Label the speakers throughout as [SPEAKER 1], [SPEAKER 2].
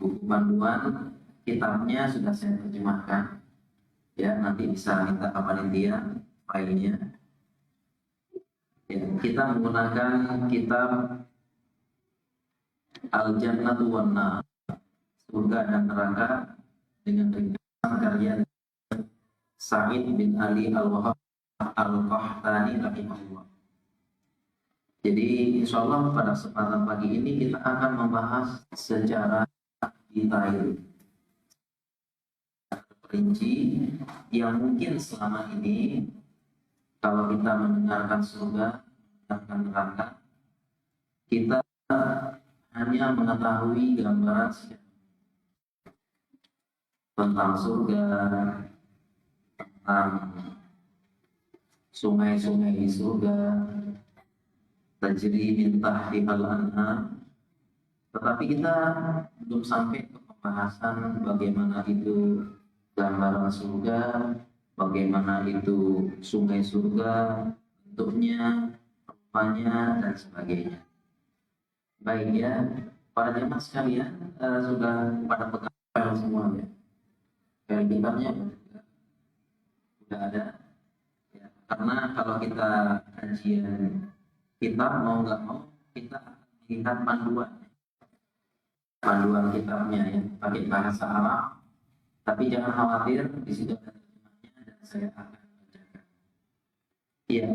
[SPEAKER 1] buku panduan kitabnya sudah saya terjemahkan. Ya, nanti bisa minta ke panitia filenya. Ya, kita menggunakan kitab Al-Jannatu wan Nar, surga dan neraka, dengan ringkasan karya Sa'id bin Ali Al-Wahhab Al-Qahtani rahimahullah. Jadi insya Allah pada kesempatan pagi ini kita akan membahas secara detail, rinci, yang mungkin selama ini kalau kita mendengarkan surga, mendengarkan neraka, kita hanya mengetahui gambaran tentang surga, tentang sungai-sungai di surga, tajri min tahtihal anhar, tetapi kita belum sampai ke pembahasan bagaimana itu gambaran surga, bagaimana itu sungai surga, bentuknya, rupanya, dan sebagainya. Baik ya, para jemaah sekalian, sudah pada pegang file semua ya. File kitabnya sudah ada. Ya, karena kalau kita kajian kitab mau nggak mau kita melihat panduan kitabnya ya, pakai bahasa Arab. Tapi jangan khawatir, di situ ada terjemahnya dan saya akan bacakan. Iya.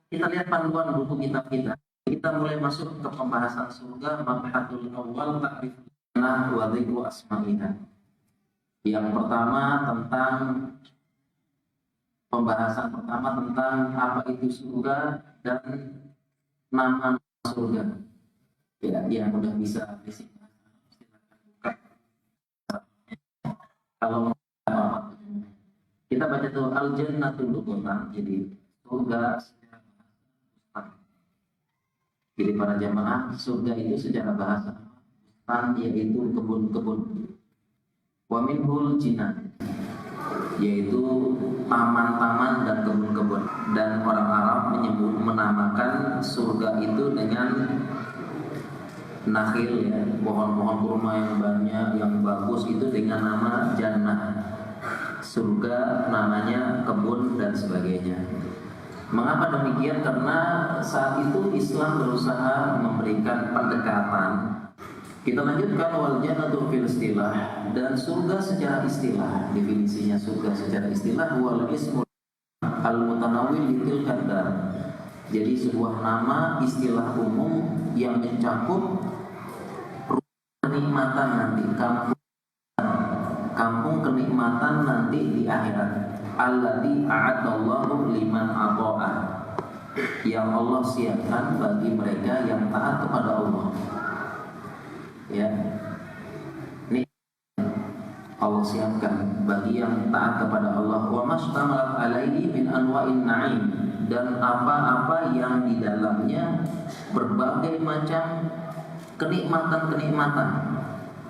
[SPEAKER 1] Kita lihat panduan buku kitab kita. Kita mulai masuk ke pembahasan surga. Mabhatul awal ta'rifuna wa dzikru asma'iha. Yang pertama tentang pembahasan pertama tentang apa itu surga dan nama surga. Ya, yang udah bisa basic. Kalau kita baca tuh al-jannatul lughatan, jadi surga secara bahasa. Jadi para jamaah, surga itu secara bahasa yaitu kebun-kebun. Wa minhul jinan, yaitu taman-taman dan kebun-kebun. Dan orang Arab menamakan surga itu dengan nakhil ya, pohon-pohon kurma yang banyak, yang bagus itu dengan nama jannah. Surga namanya kebun dan sebagainya. Mengapa demikian? Karena saat itu Islam berusaha memberikan pendekatan. Kita lanjutkan wal jannatu fil istilah, dan surga secara istilah, definisinya surga secara istilah wal ismul al mutanawwil litil qadar. Jadi sebuah nama istilah umum yang mencakup kenikmatan nanti, kampung kenikmatan nanti di akhirat. Allati a'adallahu liman ata'a, yang Allah siapkan bagi mereka yang taat kepada Allah. Ya, ini Allah siapkan bagi yang taat kepada Allah. Wa mashtamalat alaihi min anwa'in na'im, dan apa-apa yang di dalamnya berbagai macam kenikmatan-kenikmatan,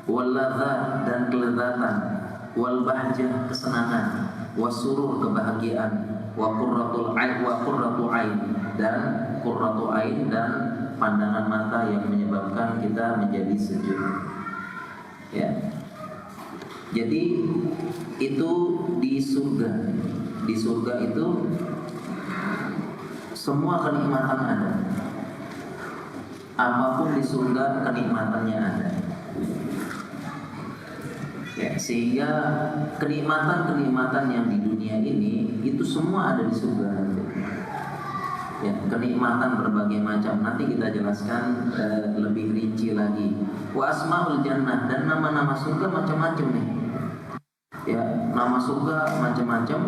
[SPEAKER 1] wal ladzat, dan kelezatan, wal bahjah, kesenangan, wasurur, kebahagiaan, wa qurratu ain, dan qurratu ain, dan pandangan mata yang menyebabkan kita menjadi sejuk. Ya. Jadi itu di surga. Di surga itu semua kenikmatan ada. Apapun di surga kenikmatannya ada. Ya, sehingga kenikmatan-kenikmatan yang di dunia ini itu semua ada di surga. Ya, kenikmatan berbagai macam, nanti kita jelaskan lebih rinci lagi. Wa asmaul jannah, dan nama-nama surga macam-macam nih. Ya, nama surga macam-macam,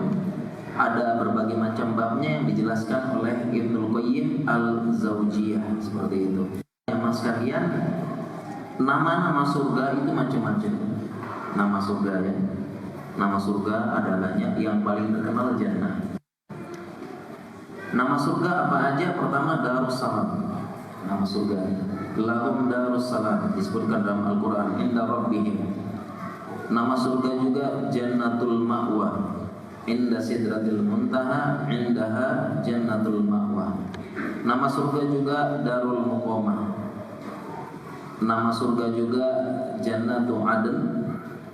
[SPEAKER 1] ada berbagai macam babnya yang dijelaskan oleh Ibnul Qayyim Al-Zawjiyah, seperti itu. Jamaah sekalian, nama-nama surga itu macam-macam. Nama surga ya, nama surga ada banyak, yang paling terkenal jannah. Nama surga apa aja? Pertama Darussalam, nama surga. Lahum Darussalam, disebutkan dalam Al-Quran, inda rabbihim. Nama surga juga Jannatul Ma'wa, inda sidratil muntaha, indaha Jannatul Ma'wa. Nama surga juga Darul Muqamah. Nama surga juga Jannatu Adn.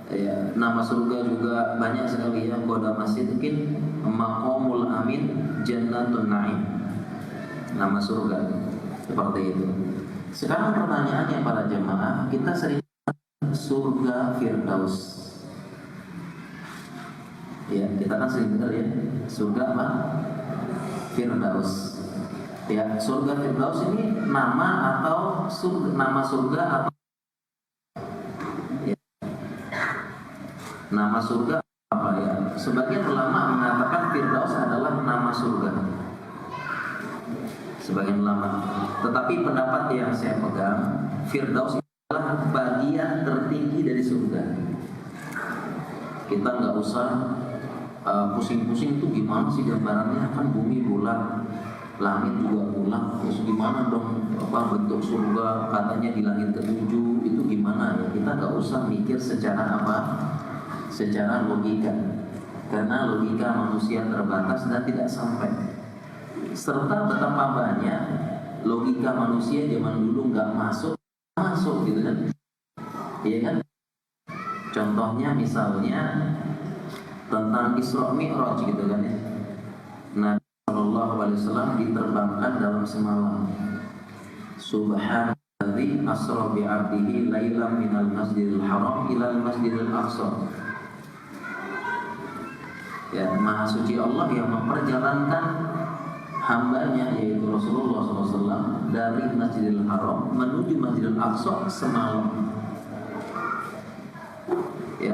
[SPEAKER 1] Ya, nama surga juga banyak sekali ya. Qada Masjidkin, Maqamul Amin, Jannatun Na'im. Nama surga seperti itu. Sekarang pertanyaannya para jemaah, kita sering surga Firdaus. Ya, kita kan sering dengar ya, surga apa? Firdaus. Ya, surga Firdaus ini nama atau nama surga atau ya, nama surga apa ya? Sebagian ulama mengatakan Firdaus adalah nama surga. Sebagian ulama. Tetapi pendapat yang saya pegang, Firdaus adalah bagian tertinggi dari surga. Kita nggak usah pusing-pusing itu gimana sih gambarannya, kan bumi bulat, langit juga bulat, terus gimana dong bentuk surga, katanya di langit ketujuh, itu gimana ya? Kita nggak usah mikir secara apa, secara logika, karena logika manusia terbatas dan tidak sampai. Serta betapa banyak logika manusia zaman dulu nggak masuk gitu kan, iya kan? Contohnya misalnya tentang Isra Mi'raj gitu kan ya. Nabi Shallallahu Alaihi Wasallam diterbangkan dalam semalam. Subhanalladzi asra bi 'abdihi lailan minal masjidil haram ilal masjidil aqsa. Ya, Maha Suci Allah yang memperjalankan hambanya yaitu Rasulullah SAW dari Masjidil Haram menuju Masjidil Aqsa semalam. Ya,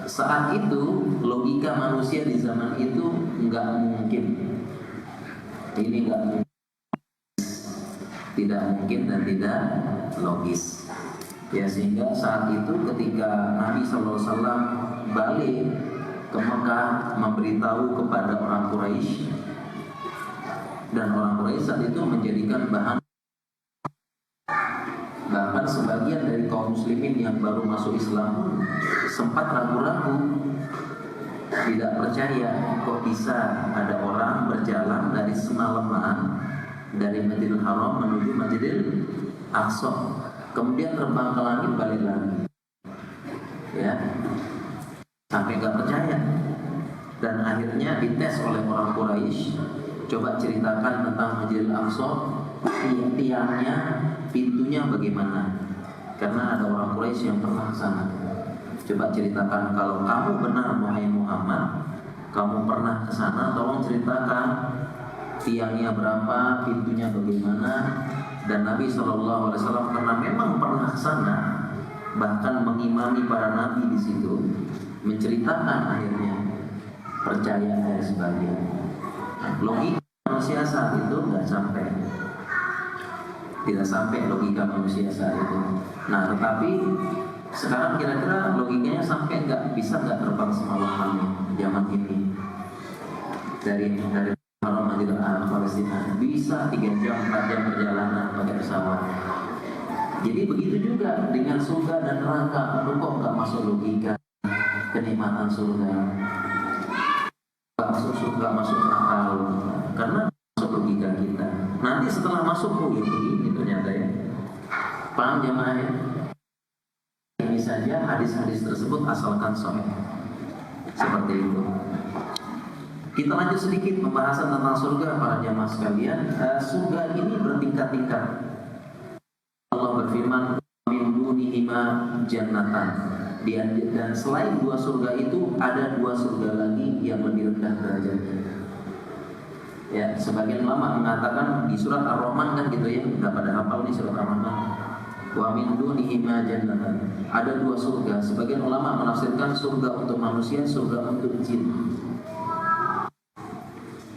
[SPEAKER 1] saat itu logika manusia di zaman itu nggak mungkin. Ini nggak mungkin, tidak mungkin dan tidak logis. Ya, sehingga saat itu ketika Nabi SAW balik ke Mekah memberitahu kepada orang Quraisy, dan orang Quraisy saat itu menjadikan bahan, bahkan sebagian dari kaum muslimin yang baru masuk Islam pun sempat ragu-ragu, tidak percaya kok bisa ada orang berjalan dari semalaman dari Masjidil Haram menuju Masjidil Aqsa, kemudian terbang ke langit balik lagi, ya, sampai gak percaya. Dan akhirnya dites oleh orang Quraisy, coba ceritakan tentang Masjidil Aqsa, tiangnya, pintunya bagaimana, karena ada orang Quraisy yang pernah ke sana. Coba ceritakan, kalau kamu benar wahai Muhammad, kamu pernah ke sana, tolong ceritakan tiangnya berapa, pintunya bagaimana. Dan Nabi SAW karena memang pernah ke sana, bahkan mengimami para nabi di situ, menceritakan, akhirnya percaya dari sebagian. Logika manusia saat itu nggak sampai, tidak sampai logika manusia saat itu. Nah, tetapi sekarang kira-kira logikanya sampai nggak terbang semalaman zaman ini dari Haram Masjidil Palestina, bisa 3 jam 4 jam perjalanan pakai pesawat. Jadi begitu juga dengan surga dan neraka. Kok nggak masuk logika kenikmatan surga, nggak masuk akal, karena masuk logika kita. Nanti setelah masuk, oh ya begini ternyata ya. Paham jemaah ya? Ini saja hadis-hadis tersebut asalkan sahih. Seperti itu. Kita lanjut sedikit pembahasan tentang surga para jamaah sekalian. Surga ini bertingkat-tingkat. Allah berfirman, min dunihima jannatan. Dan selain 2 surga itu ada 2 surga lagi yang lebih rendah derajatnya. Ya, sebagian ulama mengatakan di surat Ar-Rahman kan gitu ya, udah pada hafal nih surat Ar-Rahman. Wa min dunihima jannatan. Ada 2 surga. Sebagian ulama menafsirkan surga untuk manusia, surga untuk jin.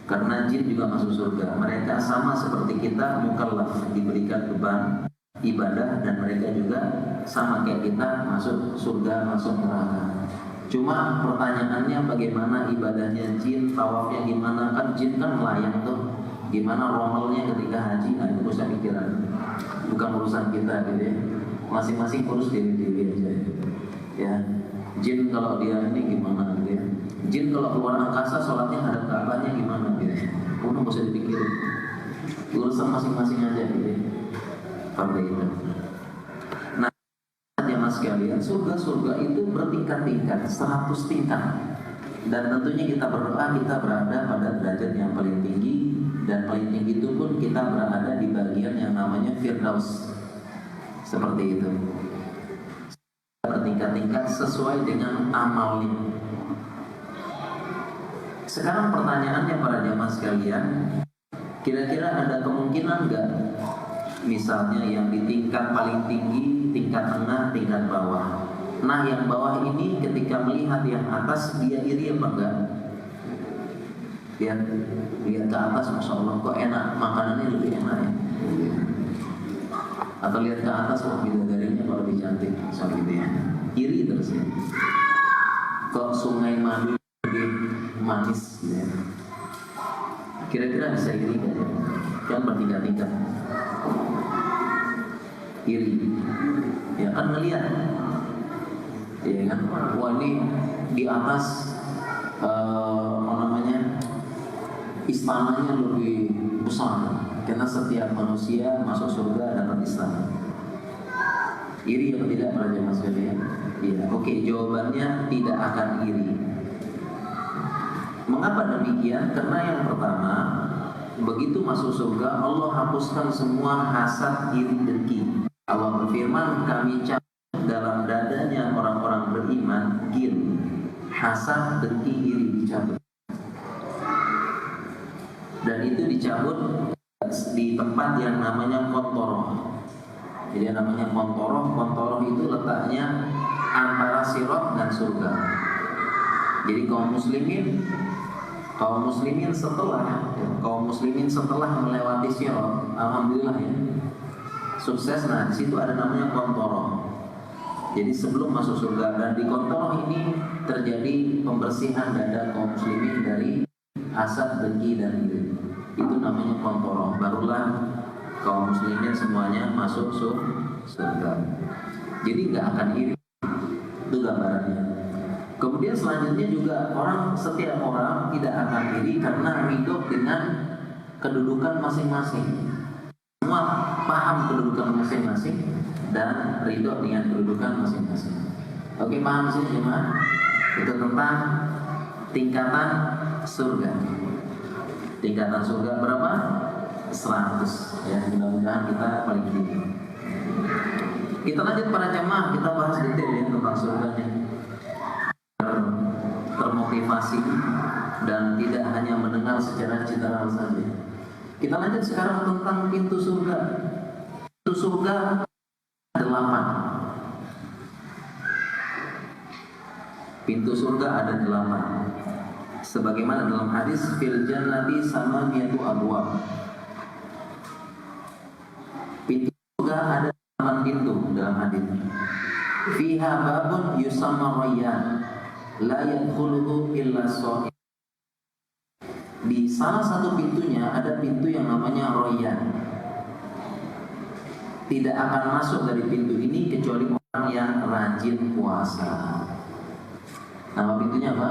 [SPEAKER 1] Karena jin juga masuk surga. Mereka sama seperti kita, mukallaf, diberikan beban ibadah, dan mereka juga sama kayak kita masuk surga, masuk neraka. Cuma pertanyaannya bagaimana ibadahnya jin, tawafnya gimana, kan jin kan melayang tuh. Gimana romalnya ketika haji, nah itu urusan pikiran, bukan urusan kita gitu ya. Masing-masing urus diri-diri aja ya. Jin kalau dia ini gimana gitu ya. Jin kalau keluar angkasa sholatnya hadap Ka'bahnya gimana gitu ya. Udah gak usah dipikirin, urusan masing-masing aja gitu ya. Seperti itu. Nah, sekalian, surga-surga itu bertingkat-tingkat, 100 tingkat. Dan tentunya kita berdoa kita berada pada derajat yang paling tinggi, dan paling tinggi itu pun kita berada di bagian yang namanya Firdaus. Seperti itu. Bertingkat-tingkat sesuai dengan amalnya. Sekarang pertanyaannya para jamaah sekalian, kira-kira ada kemungkinan nggak, misalnya yang di tingkat paling tinggi, tingkat tengah, tingkat bawah. Nah yang bawah ini ketika melihat yang atas, dia iri apa enggak? Lihat ke atas, Masya Allah kok enak, makanannya lebih enak ya. Atau lihat ke atas, wah bidadarinya kalau lebih cantik, soal gitu ya. Iri terus ya. Kok sungai madu lebih manis gitu ya. Kira-kira bisa iri gak ya? Kan bertingkat-tingkat. Iri. Ya kan ngelihat. Ya kan, wah ini di atas istananya lebih besar, karena setiap manusia masuk surga dapat istana. Iri atau tidak para jemaah sekalian? Iya. Oke, jawabannya tidak akan iri. Mengapa demikian? Karena yang pertama, begitu masuk surga Allah hapuskan semua hasad, iri, dengki. Allah berfirman, kami dalam dadanya orang-orang beriman gil, hasad, dengki, iri dicabut. Dan itu dicabut di tempat yang namanya kontoroh. Jadi yang namanya kontoroh, kontoroh itu letaknya antara Sirat dan surga. Jadi kaum muslimin setelah melewati Sirat, alhamdulillah ya, sukses. Nah di situ ada namanya kontoroh. Jadi sebelum masuk surga, dan di kontoroh ini terjadi pembersihan dada kaum muslimin dari hasad, dengki, dan iri. Itu namanya kontoroh. Barulah kaum muslimin semuanya masuk surga. Jadi nggak akan iri. Itu gambarannya. Kemudian selanjutnya juga setiap orang tidak akan iri karena ridho dengan kedudukan masing-masing. Semua paham kedudukan masing-masing dan ridho dengan kedudukan masing-masing. Oke, paham sih jemaah? Itu tentang tingkatan surga. Tingkatan surga berapa? 100 ya, mudah-mudahan kita paling tinggi. Kita lanjut para jemaah, kita bahas detail ya tentang surga ini. Termotivasi dan tidak hanya mendengar secara citra saja. Kita lanjut sekarang tentang pintu surga. Pintu surga 8. Pintu surga ada 8. Sebagaimana dalam hadis fil jannati samaniyatu abwab. Pintu surga ada 8 pintu dalam hadis. Fiha babun yusamma rayyan la yadkhuluhu illa sha'im. Di salah satu pintunya ada pintu yang namanya Royan. Tidak akan masuk dari pintu ini kecuali orang yang rajin puasa. Nama pintunya apa?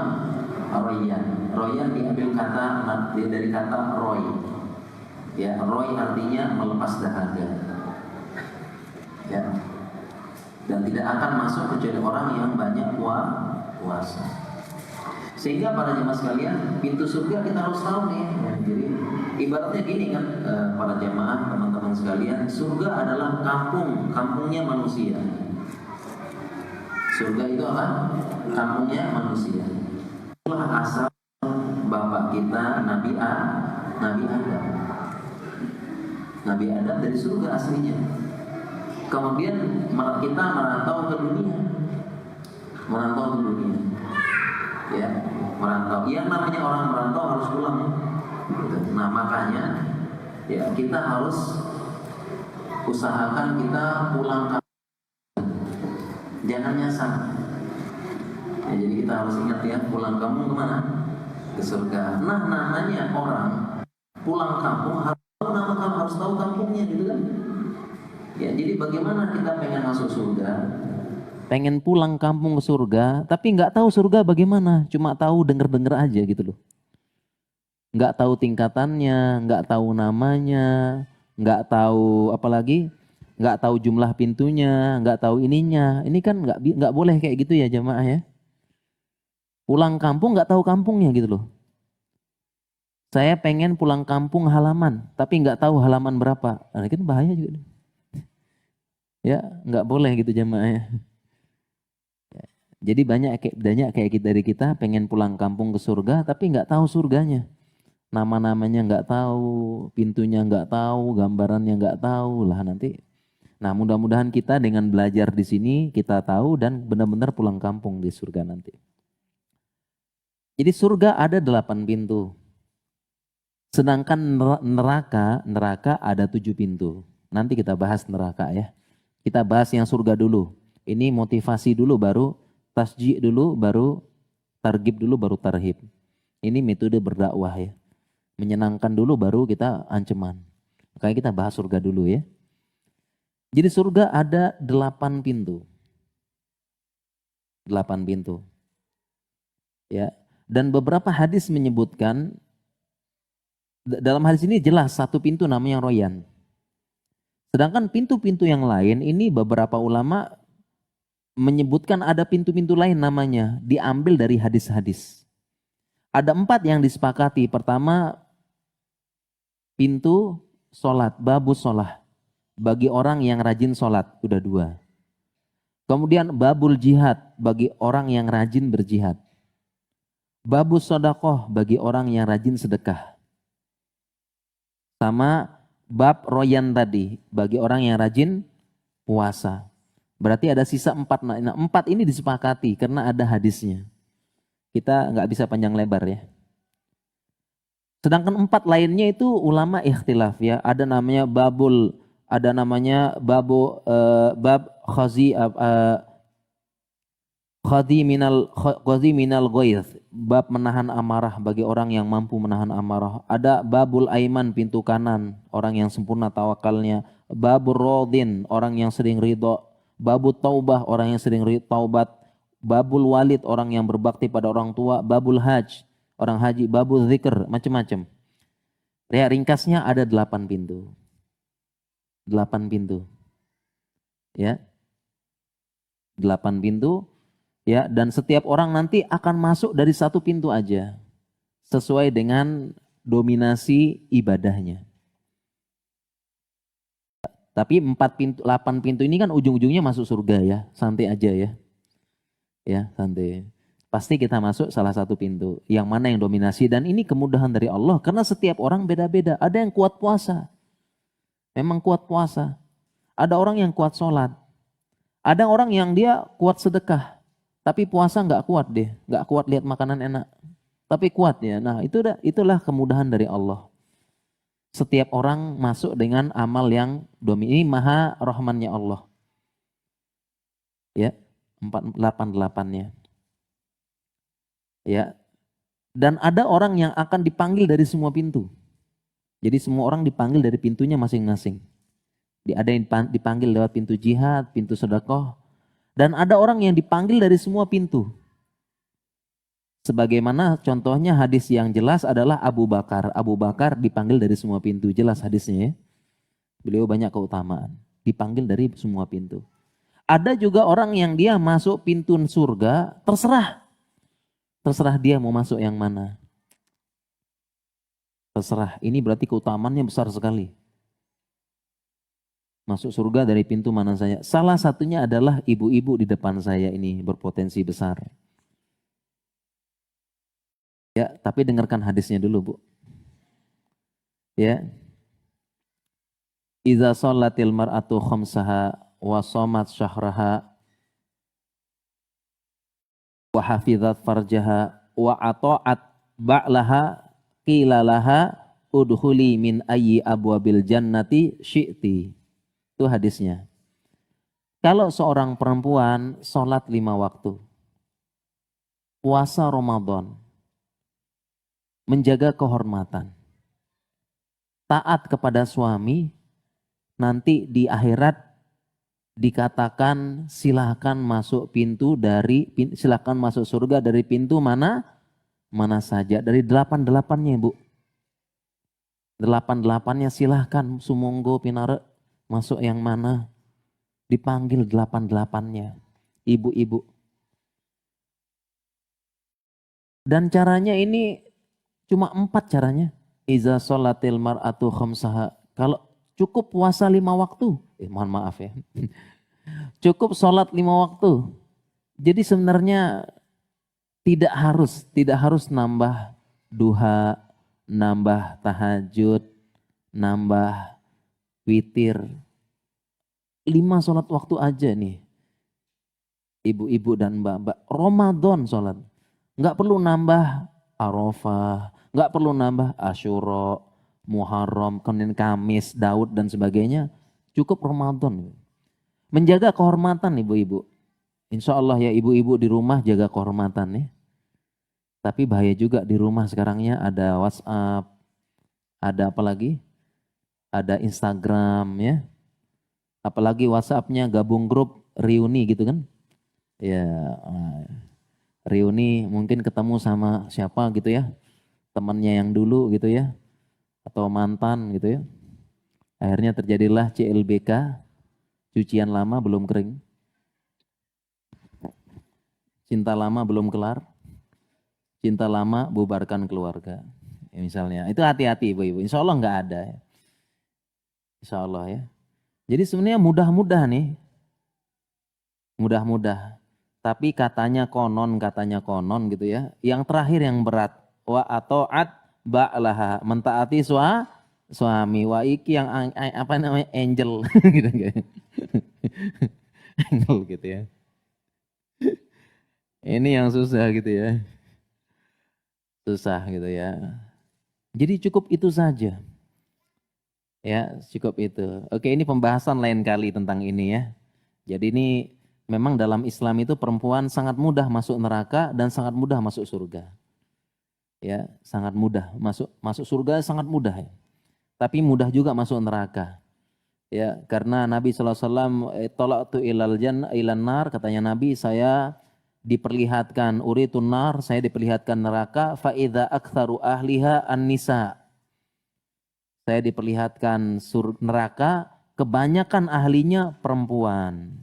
[SPEAKER 1] Royan. Royan diambil dari kata Roy. Ya, Roy artinya melepas dahaga. Ya. Dan tidak akan masuk kecuali orang yang banyak puasa. Sehingga para jemaah sekalian, pintu surga kita harus tahu nih ya. Jadi ibaratnya gini kan, para jemaah, teman-teman sekalian, surga adalah kampungnya manusia. Surga itu apa? Kampungnya manusia. Itulah asal bapak kita Nabi Adam. Nabi Adam dari surga aslinya. Kemudian kita merantau ke dunia. Ya, merantau. Yang namanya orang merantau harus pulang. Nah makanya ya kita harus usahakan kita pulang kampung. Jangan nyasar. Ya, jadi kita harus ingat ya, pulang kampung kemana? Ke surga. Nah namanya orang pulang kampung harus tahu kampungnya gitu kan. Ya jadi bagaimana kita pengen masuk surga? Pengen pulang kampung ke surga, tapi nggak tahu surga bagaimana, cuma tahu denger-denger aja gitu loh. Nggak tahu tingkatannya, nggak tahu namanya, nggak tahu apalagi nggak tahu jumlah pintunya, nggak tahu ininya. Ini kan nggak boleh kayak gitu ya jamaah ya. Pulang kampung nggak tahu kampungnya gitu loh. Saya pengen pulang kampung halaman, tapi nggak tahu halaman berapa. Nah, itu bahaya juga. Ya, nggak boleh gitu jamaah ya. Jadi banyak kayak kita dari kita pengen pulang kampung ke surga, tapi nggak tahu surganya. Nama-namanya nggak tahu, pintunya nggak tahu, gambarannya nggak tahu lah nanti. Nah, mudah-mudahan kita dengan belajar di sini kita tahu dan benar-benar pulang kampung di surga nanti. Jadi surga ada 8 pintu. Sedangkan neraka ada 7 pintu. Nanti kita bahas neraka ya. Kita bahas yang surga dulu. Ini motivasi dulu, baru tasji dulu, baru targib dulu, baru tarhib. Ini metode berdakwah ya. Menyenangkan dulu baru kita ancaman. Makanya kita bahas surga dulu ya. Jadi surga ada 8 pintu. 8 pintu. Ya. Dan beberapa hadis menyebutkan, dalam hadis ini jelas satu pintu namanya Royan. Sedangkan pintu-pintu yang lain ini beberapa ulama menyebutkan ada pintu-pintu lain namanya, diambil dari hadis-hadis. Ada 4 yang disepakati. Pertama, pintu sholat, babus sholat. Bagi orang yang rajin sholat, udah 2. Kemudian babul jihad, bagi orang yang rajin berjihad. Babus sodakoh, bagi orang yang rajin sedekah. Sama bab royan tadi, bagi orang yang rajin puasa. Berarti ada sisa 4. Nah 4 ini disepakati karena ada hadisnya. Kita nggak bisa panjang lebar ya. Sedangkan 4 lainnya itu ulama ikhtilaf ya. Ada namanya babul, ada namanya bab khadi minal ghaidh, bab menahan amarah bagi orang yang mampu menahan amarah. Ada babul aiman, pintu kanan, orang yang sempurna tawakalnya. Babur rodin, orang yang sering ridho. Babul taubah, orang yang sering taubat. Babul walid, orang yang berbakti pada orang tua. Babul haj, orang haji. Babul zikr, macam-macam. Ya, ringkasnya ada 8 pintu. 8 pintu. Ya. 8 pintu. Ya, dan setiap orang nanti akan masuk dari satu pintu aja. Sesuai dengan dominasi ibadahnya. Tapi 8 pintu ini kan ujung-ujungnya masuk surga ya. Santai aja ya. Ya, santai. Pasti kita masuk salah satu pintu. Yang mana yang dominasi. Dan ini kemudahan dari Allah. Karena setiap orang beda-beda. Ada yang kuat puasa. Memang kuat puasa. Ada orang yang kuat sholat. Ada orang yang dia kuat sedekah. Tapi puasa nggak kuat deh. Nggak kuat lihat makanan enak. Tapi kuat ya. Nah itulah kemudahan dari Allah. Setiap orang masuk dengan amal yang dominasi. Ini maha rahmannya Allah. Ya. 8-8-nya. Ya. Dan ada orang yang akan dipanggil dari semua pintu. Jadi semua orang dipanggil dari pintunya masing-masing. Ada yang dipanggil lewat pintu jihad, pintu sedekah. Dan ada orang yang dipanggil dari semua pintu. Sebagaimana contohnya hadis yang jelas adalah Abu Bakar. Abu Bakar dipanggil dari semua pintu. Jelas hadisnya ya. Beliau banyak keutamaan. Dipanggil dari semua pintu. Ada juga orang yang dia masuk pintu surga, terserah. Terserah dia mau masuk yang mana. Terserah. Ini berarti keutamaannya besar sekali. Masuk surga dari pintu mana saja. Salah satunya adalah ibu-ibu di depan saya ini berpotensi besar. Ya, tapi dengarkan hadisnya dulu, Bu. Ya. Iza sholatil mar'atu khamsaha wa shamat syahraha wa hafizat farjaha wa ata'at ba'laha qila laha udkhuli min ayyi abwabil jannati syi'ti. Itu hadisnya. Kalau seorang perempuan sholat 5 waktu, puasa Ramadan, menjaga kehormatan, taat kepada suami, nanti di akhirat dikatakan silahkan masuk silahkan masuk surga dari pintu mana saja. Dari 8-8-nya Bu. 8-8-nya silahkan sumonggo pinare. Masuk yang mana? Dipanggil 8-8-nya. Ibu-ibu. Dan caranya ini cuma 4 caranya. Iza sholatil mar'atu khamsaha. Kalau cukup puasa 5 waktu. Mohon maaf ya. Cukup sholat 5 waktu. Jadi sebenarnya tidak harus nambah duha, nambah tahajud, nambah witir. 5 sholat waktu aja nih. Ibu-ibu dan mbak-mbak. Ramadan sholat. Nggak perlu nambah Arafah. Nggak perlu nambah Asyura, Muharram, kemudian Kamis, Daud dan sebagainya. Cukup Ramadan. Menjaga kehormatan ibu-ibu. Insya Allah ya ibu-ibu di rumah jaga kehormatan ya. Tapi bahaya juga di rumah sekarangnya ada WhatsApp. Ada apa lagi? Ada Instagram ya. Apalagi WhatsAppnya gabung grup reuni gitu kan. Ya reuni mungkin ketemu sama siapa gitu ya. Temannya yang dulu gitu ya. Atau mantan gitu ya. Akhirnya terjadilah CLBK. Cucian lama belum kering. Cinta lama belum kelar. Cinta lama bubarkan keluarga. Ya, misalnya. Itu hati-hati ibu-ibu. Insya Allah nggak ada ya. Insya Allah ya. Jadi sebenarnya mudah-mudah nih. Mudah-mudah. Tapi katanya konon gitu ya. Yang terakhir yang berat. Wa ato'at ba'laha. Mentaati suami. Wa iki yang apa namanya angel. gitu kan. Angel gitu ya. Ini yang susah gitu ya. Susah gitu ya. Jadi cukup itu saja. Ya, cukup itu. Oke, ini pembahasan lain kali tentang ini ya. Jadi ini memang dalam Islam itu perempuan sangat mudah masuk neraka dan sangat mudah masuk surga. Ya, sangat mudah masuk surga sangat mudah ya. Tapi mudah juga masuk neraka. Ya, karena Nabi SAW tolaktu ilan nar, katanya Nabi, saya diperlihatkan uritun nar, saya diperlihatkan neraka, fa idza aktsaru ahliha an-nisa. Saya diperlihatkan neraka, kebanyakan ahlinya perempuan.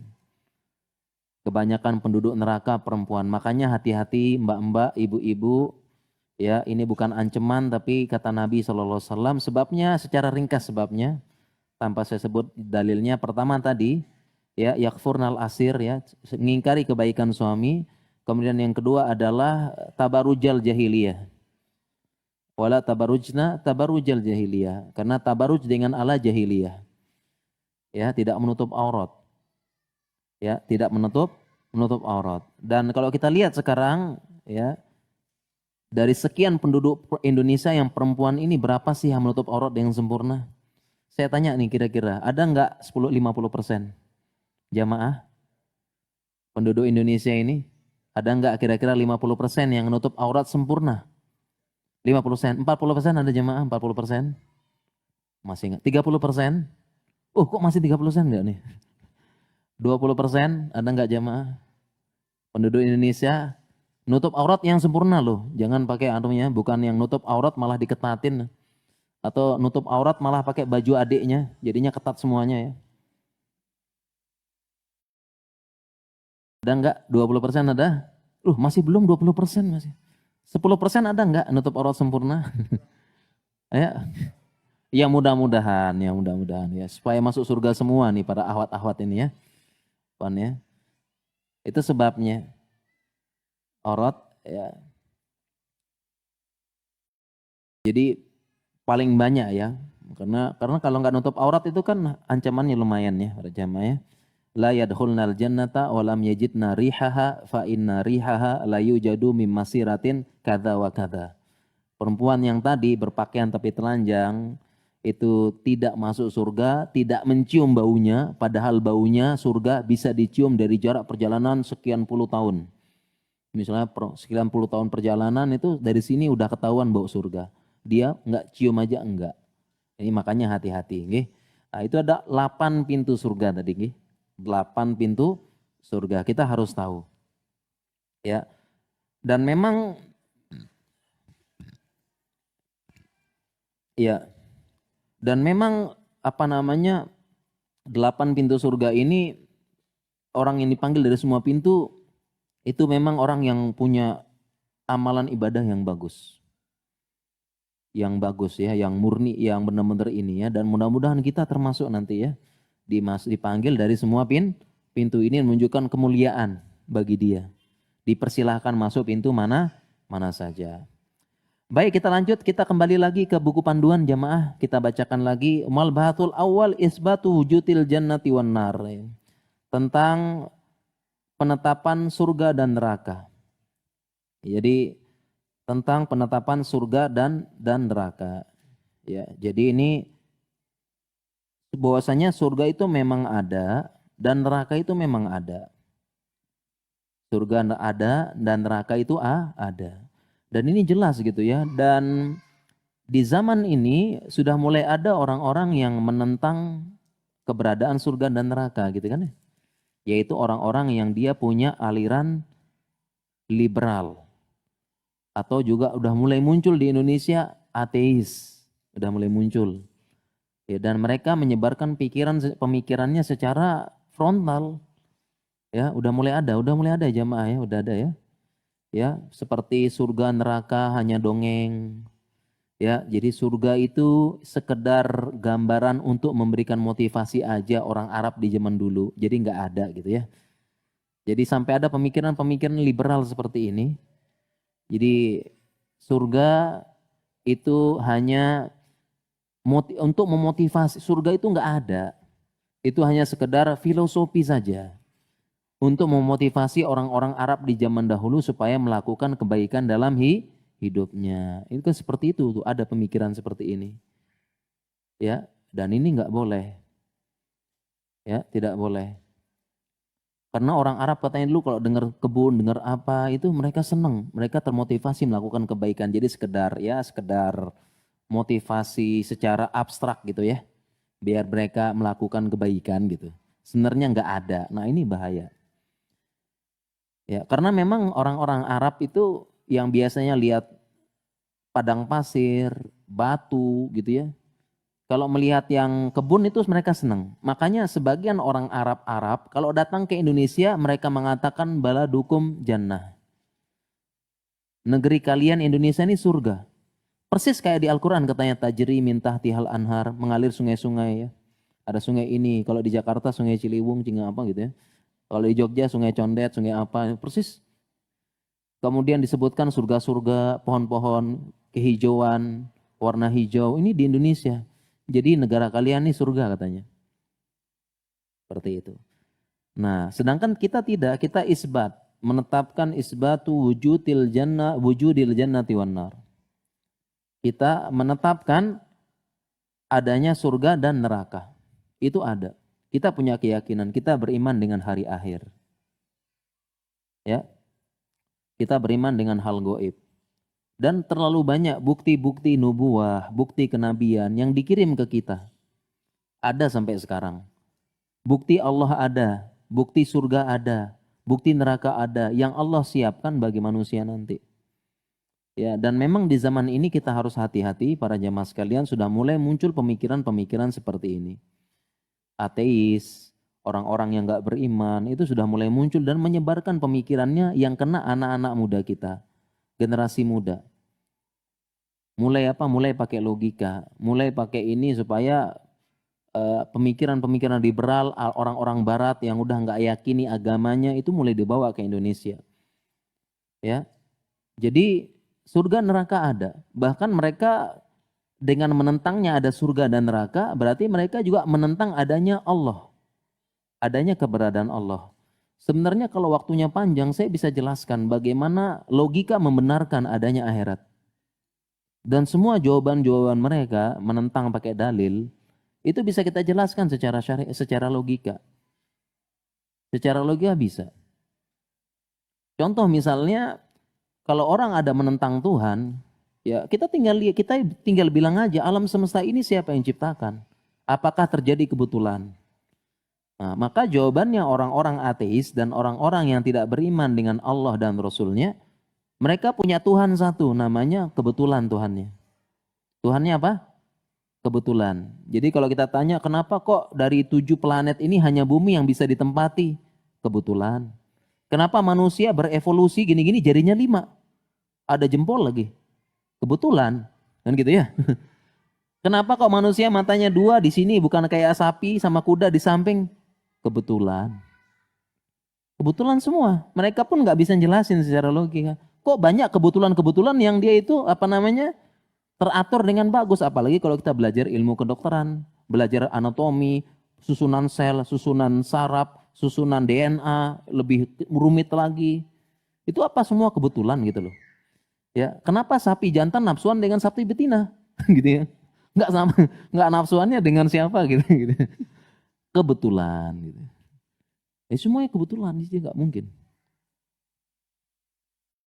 [SPEAKER 1] Kebanyakan penduduk neraka perempuan. Makanya hati-hati mbak-mbak, ibu-ibu. Ya, ini bukan ancaman tapi kata Nabi SAW. Sebabnya secara ringkas sebabnya. Tanpa saya sebut dalilnya. Pertama tadi, ya yakfurnal asir, ya mengingkari kebaikan suami. Kemudian yang kedua adalah tabarujal jahiliyah. Wala tabarujal jahiliyah. Karena tabaruj dengan ala jahiliyah. Ya, tidak menutup aurat. Ya, tidak menutup aurat. Dan kalau kita lihat sekarang, ya dari sekian penduduk Indonesia yang perempuan ini berapa sih yang menutup aurat dengan sempurna? Saya tanya nih kira-kira, ada nggak 10-50% jamaah penduduk Indonesia ini? Ada nggak kira-kira 50% yang menutup aurat sempurna? 50%, 40% ada jamaah 40%? Masih nggak? 30%? Oh kok masih 30% nggak nih? 20% ada nggak jamaah? Penduduk Indonesia nutup aurat yang sempurna loh. Jangan pakai anunya, bukan yang nutup aurat malah diketatin. Atau nutup aurat malah pakai baju adiknya, jadinya ketat semuanya ya. Ada enggak? 20% ada? Masih belum 20% masih. 10% ada enggak nutup aurat sempurna? Ya, ya mudah-mudahan ya. Supaya masuk surga semua nih para ahwat-ahwat ini ya. Pan ya. Itu sebabnya aurat ya. Jadi paling banyak ya. Karena kalau nggak nutup aurat itu kan ancamannya lumayan ya para jamaah ya. La yadkhulnal jannata wa lam yajidna rihaha fa inna rihaha la yujadu mim masiratin kadza wa kadza. Perempuan yang tadi berpakaian tapi telanjang itu tidak masuk surga, tidak mencium baunya, padahal baunya surga bisa dicium dari jarak perjalanan sekian puluh tahun. Misalnya sekian puluh tahun perjalanan itu dari sini udah ketahuan bau surga. Dia nggak cium aja enggak. Ini makanya hati-hati. Okay? Nah, itu ada 8 pintu surga tadi. Okay? 8 pintu surga. Kita harus tahu. Ya. Dan memang ya. Dan memang apa namanya 8 pintu surga ini, orang yang dipanggil dari semua pintu itu memang orang yang punya amalan ibadah yang bagus. Yang bagus ya, yang murni, yang benar-benar ini ya. Dan mudah-mudahan kita termasuk nanti ya, dipanggil dari semua pintu ini, menunjukkan kemuliaan bagi dia. Dipersilahkan masuk pintu mana saja. Baik, kita lanjut, kita kembali lagi ke buku panduan jamaah. Kita bacakan lagi Malbahatul Awal Isbatu Wujudil Jannati wan Nar. Tentang penetapan surga dan neraka. Jadi tentang penetapan surga dan neraka. Ya, jadi ini bahwasanya surga itu memang ada dan neraka itu memang ada. Surga ada dan neraka itu ada. Dan ini jelas gitu ya. Dan di zaman ini sudah mulai ada orang-orang yang menentang keberadaan surga dan neraka gitu kan ya. Yaitu orang-orang yang dia punya aliran liberal. Atau juga udah mulai muncul di Indonesia ateis. Udah mulai muncul. Ya, dan mereka menyebarkan pemikirannya secara frontal. Ya, udah mulai ada jamaah ya, udah ada ya. Ya, seperti surga neraka hanya dongeng. Ya, jadi surga itu sekedar gambaran untuk memberikan motivasi aja orang Arab di zaman dulu. Jadi nggak ada gitu ya. Jadi sampai ada pemikiran-pemikiran liberal seperti ini. Jadi surga itu hanya untuk memotivasi. Surga itu nggak ada. Itu hanya sekedar filosofi saja. Untuk memotivasi orang-orang Arab di zaman dahulu supaya melakukan kebaikan dalam hidupnya. Itu kan seperti itu, tuh ada pemikiran seperti ini. Ya, dan ini nggak boleh. Ya, tidak boleh. Karena orang Arab katanya dulu kalau dengar kebun, dengar apa, itu mereka senang, mereka termotivasi melakukan kebaikan. Jadi sekedar motivasi secara abstrak gitu ya. Biar mereka melakukan kebaikan gitu. Sebenarnya nggak ada. Nah, ini bahaya. Ya, karena memang orang-orang Arab itu yang biasanya lihat padang pasir, batu gitu ya. Kalau melihat yang kebun itu mereka senang. Makanya sebagian orang Arab kalau datang ke Indonesia mereka mengatakan baladukum jannah. Negeri kalian Indonesia ini surga. Persis kayak di Al-Quran katanya tajri min tahtihal anhar, mengalir sungai-sungai ya. Ada sungai ini, kalau di Jakarta sungai Ciliwung, Cinga apa gitu ya. Kalau di Jogja sungai Condet, sungai apa, persis. Kemudian disebutkan surga-surga, pohon-pohon, kehijauan, warna hijau. Ini di Indonesia. Jadi negara kalian ini surga katanya. Seperti itu. Nah, sedangkan kita tidak, kita isbat. Menetapkan isbatu wujudil jannati wan nar. Kita menetapkan adanya surga dan neraka. Itu ada. Kita punya keyakinan, kita beriman dengan hari akhir. Ya. Kita beriman dengan hal gaib. Dan terlalu banyak bukti-bukti nubuah, bukti kenabian yang dikirim ke kita. Ada sampai sekarang. Bukti Allah ada, bukti surga ada, bukti neraka ada yang Allah siapkan bagi manusia nanti. Ya, dan memang di zaman ini kita harus hati-hati, para jamaah sekalian, sudah mulai muncul pemikiran-pemikiran seperti ini. Ateis, orang-orang yang gak beriman itu sudah mulai muncul dan menyebarkan pemikirannya yang kena anak-anak muda kita, generasi muda. Mulai pakai logika, mulai pakai ini supaya pemikiran-pemikiran liberal orang-orang barat yang udah gak yakini agamanya itu mulai dibawa ke Indonesia. Ya, jadi surga neraka ada, bahkan mereka dengan menentangnya ada surga dan neraka, berarti mereka juga menentang adanya Allah. Adanya keberadaan Allah. Sebenarnya kalau waktunya panjang, saya bisa jelaskan bagaimana logika membenarkan adanya akhirat. Dan semua jawaban-jawaban mereka menentang pakai dalil, itu bisa kita jelaskan secara logika. Secara logika bisa. Contoh misalnya, kalau orang ada menentang Tuhan, ya, kita tinggal bilang aja alam semesta ini siapa yang ciptakan? Apakah terjadi kebetulan? Nah, maka jawabannya orang-orang ateis dan orang-orang yang tidak beriman dengan Allah dan Rasulnya, mereka punya Tuhan satu, namanya kebetulan Tuhannya. Tuhannya apa? Kebetulan. Jadi kalau kita tanya kenapa kok dari 7 planet ini hanya bumi yang bisa ditempati? Kebetulan. Kenapa manusia berevolusi gini-gini jarinya 5? Ada jempol lagi. Kebetulan. Kan gitu ya. Kenapa kok manusia matanya 2 di sini bukan kayak sapi sama kuda di samping? Kebetulan. Kebetulan semua. Mereka pun nggak bisa jelasin secara logika. Kok banyak kebetulan-kebetulan yang dia itu teratur dengan bagus, apalagi kalau kita belajar ilmu kedokteran, belajar anatomi, susunan sel, susunan saraf, susunan DNA, lebih rumit lagi. Itu apa semua kebetulan gitu loh. Ya, kenapa sapi jantan nafsuan dengan sapi betina? Gitu ya. Enggak nafsuannya dengan siapa gitu gitu. Kebetulan gitu. Semuanya kebetulan, jadi enggak mungkin.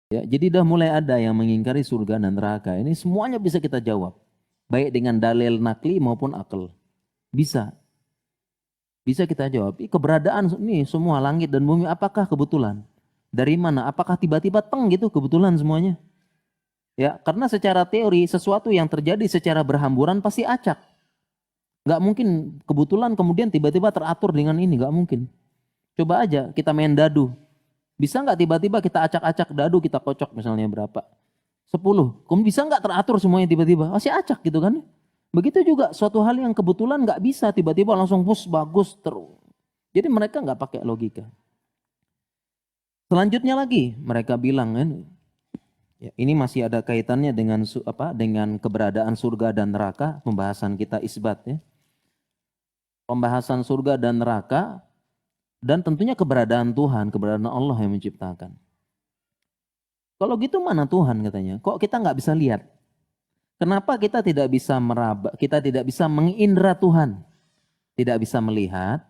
[SPEAKER 1] Ya, jadi dah mulai ada yang mengingkari surga dan neraka. Ini semuanya bisa kita jawab. Baik dengan dalil nakli maupun akal. Bisa. Bisa kita jawab. Keberadaan ini semua langit dan bumi apakah kebetulan? Dari mana? Apakah tiba-tiba teng gitu kebetulan semuanya? Ya, karena secara teori sesuatu yang terjadi secara berhamburan pasti acak. Nggak mungkin kebetulan kemudian tiba-tiba teratur dengan ini. Nggak mungkin. Coba aja kita main dadu. Bisa nggak tiba-tiba kita acak-acak dadu, kita kocok misalnya berapa? 10. Kemudian bisa nggak teratur semuanya tiba-tiba? Masih acak gitu kan? Begitu juga suatu hal yang kebetulan nggak bisa tiba-tiba langsung bagus terus. Jadi mereka nggak pakai logika. Selanjutnya lagi mereka bilang kan, ya, ini masih ada kaitannya dengan dengan keberadaan surga dan neraka, pembahasan kita isbat ya. Pembahasan surga dan neraka. Dan tentunya keberadaan Tuhan, keberadaan Allah yang menciptakan. Kalau gitu mana Tuhan katanya? Kok kita nggak bisa lihat? Kenapa kita tidak bisa meraba, kita tidak bisa mengindra Tuhan? Tidak bisa melihat,